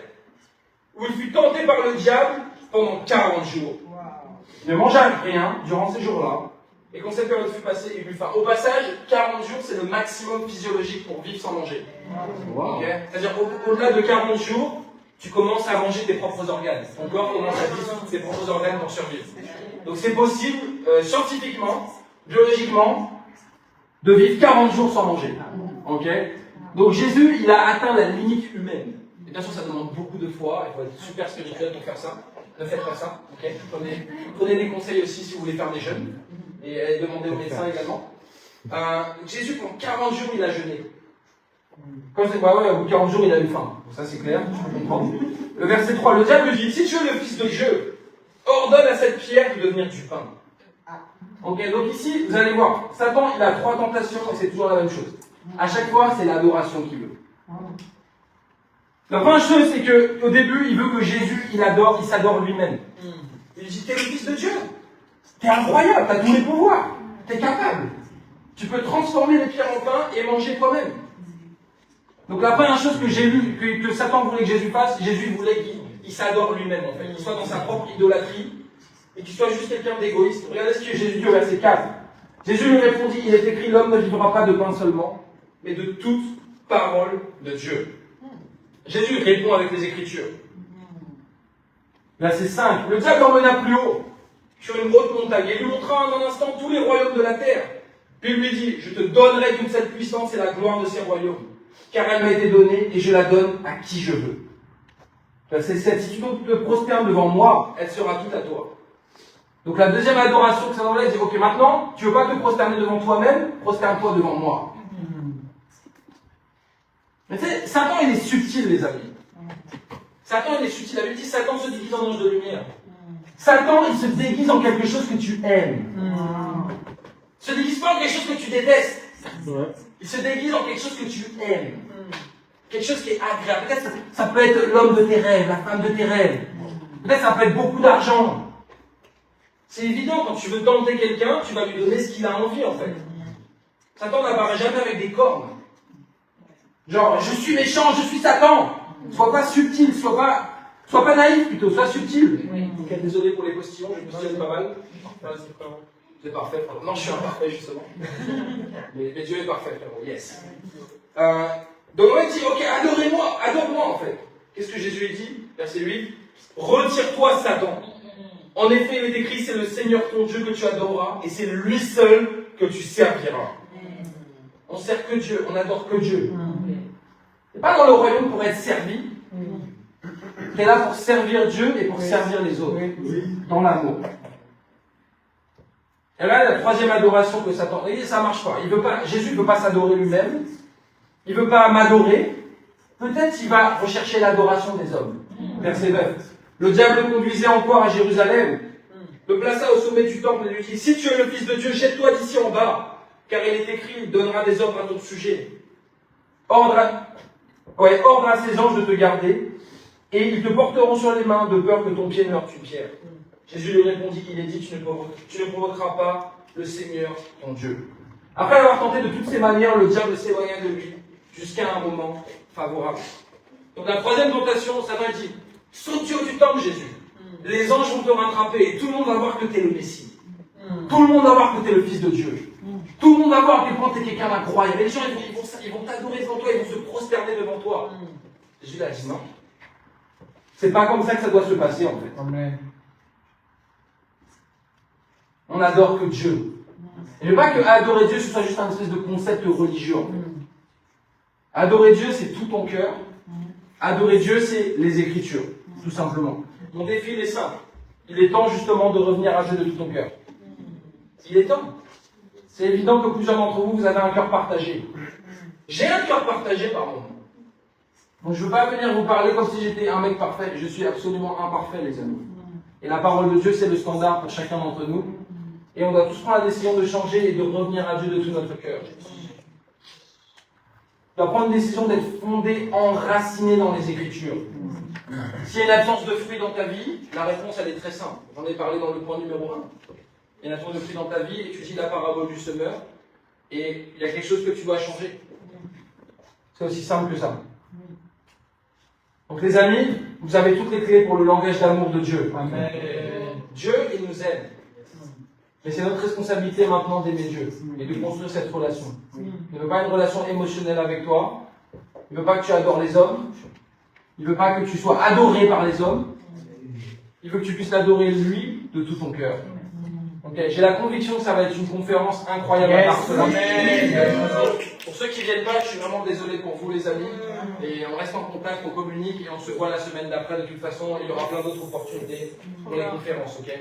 où il fut tenté par le diable pendant 40 jours. Il ne mangea rien durant ces jours-là, et quand cette période fut passée, il eut faim. Au passage, 40 jours, c'est le maximum physiologique pour vivre sans manger. Okay? C'est-à-dire, au-delà de 40 jours, tu commences à manger tes propres organes. Ton corps commence à dissoudre ses propres organes pour survivre. Donc c'est possible, scientifiquement, biologiquement, de vivre 40 jours sans manger. Okay? Donc Jésus, il a atteint la limite humaine. Et bien sûr, ça demande beaucoup de foi, il faut être super spirituel pour faire ça. Ne faites pas ça, ok? Prenez des conseils aussi si vous voulez faire des jeûnes. Et demandez aux médecins également. Jésus, pendant 40 jours, il a jeûné. Quand c'est pas ouais, au bout de 40 jours, il a eu faim. Bon, ça, c'est clair, je peux comprendre. Le verset 3, le diable lui dit, si tu es le fils de Dieu, ordonne à cette pierre de devenir du pain. Ok, donc ici, vous allez voir, Satan, il a 3 tentations et c'est toujours la même chose. À chaque fois, c'est l'adoration qu'il veut. La première chose, c'est qu'au début, il veut que Jésus, il s'adore lui-même. Il dit, t'es le fils de Dieu. T'es incroyable, t'as tous les pouvoirs. T'es capable. Tu peux transformer les pierres en pain et manger toi-même. Donc la première chose que Satan voulait que Jésus fasse, Jésus voulait qu'il s'adore lui-même, en fait. Qu'il soit dans sa propre idolâtrie et qu'il soit juste quelqu'un d'égoïste. Regardez ce que Jésus dit au verset 4. Jésus lui répondit, il est écrit, l'homme ne vivra pas de pain seulement, mais de toute parole de Dieu. Jésus répond avec les Écritures. Verset 5. Le diable l'emmena plus haut, sur une haute montagne, et lui montra en un instant tous les royaumes de la terre. Puis il lui dit, je te donnerai toute cette puissance et la gloire de ces royaumes, car elle m'a été donnée et je la donne à qui je veux. Verset 7. Si tu te prosternes devant moi, elle sera toute à toi. Donc la deuxième adoration que Satan voulait, il dit, ok, maintenant, tu veux pas te prosterner devant toi-même, prosterne-toi devant moi. Mais tu sais, Satan, il est subtil, les amis. Satan, il est subtil. La Bible dit, Satan se déguise en ange de lumière. Satan, il se déguise en quelque chose que tu aimes. Il se déguise pas en quelque chose que tu détestes. Il se déguise en quelque chose que tu aimes. Quelque chose qui est agréable. Peut-être ça peut être l'homme de tes rêves, la femme de tes rêves. Peut-être ça peut être beaucoup d'argent. C'est évident, quand tu veux tenter quelqu'un, tu vas lui donner ce qu'il a envie, en fait. Satan n'apparaît jamais avec des cornes. Genre, je suis méchant, je suis Satan. Sois pas subtil, sois pas naïf plutôt, sois subtil. Okay, désolé pour les postillons, je postillonne pas mal. C'est parfait, frérot. Non, je suis imparfait, justement. mais Dieu est parfait, frérot, yes. Donc on dit, ok, adorez-moi, adore-moi en fait. Qu'est-ce que Jésus dit? Verset 8. Retire-toi, Satan. En effet, il est écrit, c'est le Seigneur ton Dieu que tu adoreras, et c'est lui seul que tu serviras. On sert que Dieu, on adore que Dieu. T'es pas dans le royaume pour être servi. T'es là pour servir Dieu et pour servir les autres. Dans l'amour. Et là, la troisième adoration que Satan... Et ça marche pas. Jésus ne veut pas s'adorer lui-même. Il ne veut pas m'adorer. Peut-être qu'il va rechercher l'adoration des hommes. Verset 9. Le diable le conduisait encore à Jérusalem, le plaça au sommet du temple et lui dit, si tu es le Fils de Dieu, jette-toi d'ici en bas, car il est écrit, il donnera des ordres à ton sujet. Ordre à ses anges de te garder, et ils te porteront sur les mains, de peur que ton pied ne heurte une pierre. Jésus lui répondit, il est dit, tu ne provoqueras pas le Seigneur, ton Dieu. Après avoir tenté de toutes ces manières, le diable s'éloigna de lui, jusqu'à un moment favorable. Donc la troisième tentation, Satan dit, saute du haut du temple, Jésus. Les anges vont te rattraper et tout le monde va voir que tu es le Messie. Tout le monde va voir que tu es le Fils de Dieu. Tout le monde va voir à quel point tu es quelqu'un d'incroyable. Et les gens, ils vont t'adorer devant toi, ils vont se prosterner devant toi. Jésus a dit non. C'est pas comme ça que ça doit se passer en fait. Amen. On n'adore que Dieu. Et je veux pas que adorer Dieu, ce soit juste un espèce de concept religieux. En fait. Adorer Dieu, c'est tout ton cœur. Adorer Dieu, c'est les Écritures, tout simplement. Mon défi, il est simple. Il est temps justement de revenir à Dieu de tout ton cœur. Il est temps. C'est évident que plusieurs d'entre vous, vous avez un cœur partagé. J'ai un cœur partagé par moment. Donc je ne veux pas venir vous parler comme si j'étais un mec parfait. Je suis absolument imparfait, les amis. Et la parole de Dieu, c'est le standard pour chacun d'entre nous. Et on doit tous prendre la décision de changer et de revenir à Dieu de tout notre cœur. Tu dois prendre une décision d'être fondé, enraciné dans les Écritures. S'il y a une absence de fruits dans ta vie, la réponse, elle est très simple. J'en ai parlé dans le point numéro 1. Il y a une absence de fruits dans ta vie, étudie la parabole du semeur, et il y a quelque chose que tu dois changer. C'est aussi simple que ça. Donc les amis, vous avez toutes les clés pour le langage d'amour de Dieu. Amen. Dieu, il nous aime. Mais c'est notre responsabilité maintenant d'aimer Dieu et de construire cette relation. Il ne veut pas une relation émotionnelle avec toi. Il ne veut pas que tu adores les hommes. Il ne veut pas que tu sois adoré par les hommes. Il veut que tu puisses l'adorer lui de tout ton cœur. Okay. J'ai la conviction que ça va être une conférence incroyable à Barcelone. Pour ceux qui ne viennent pas, je suis vraiment désolé pour vous les amis. Et on reste en contact, on communique et on se voit la semaine d'après. De toute façon, il y aura plein d'autres opportunités pour les conférences. Ok.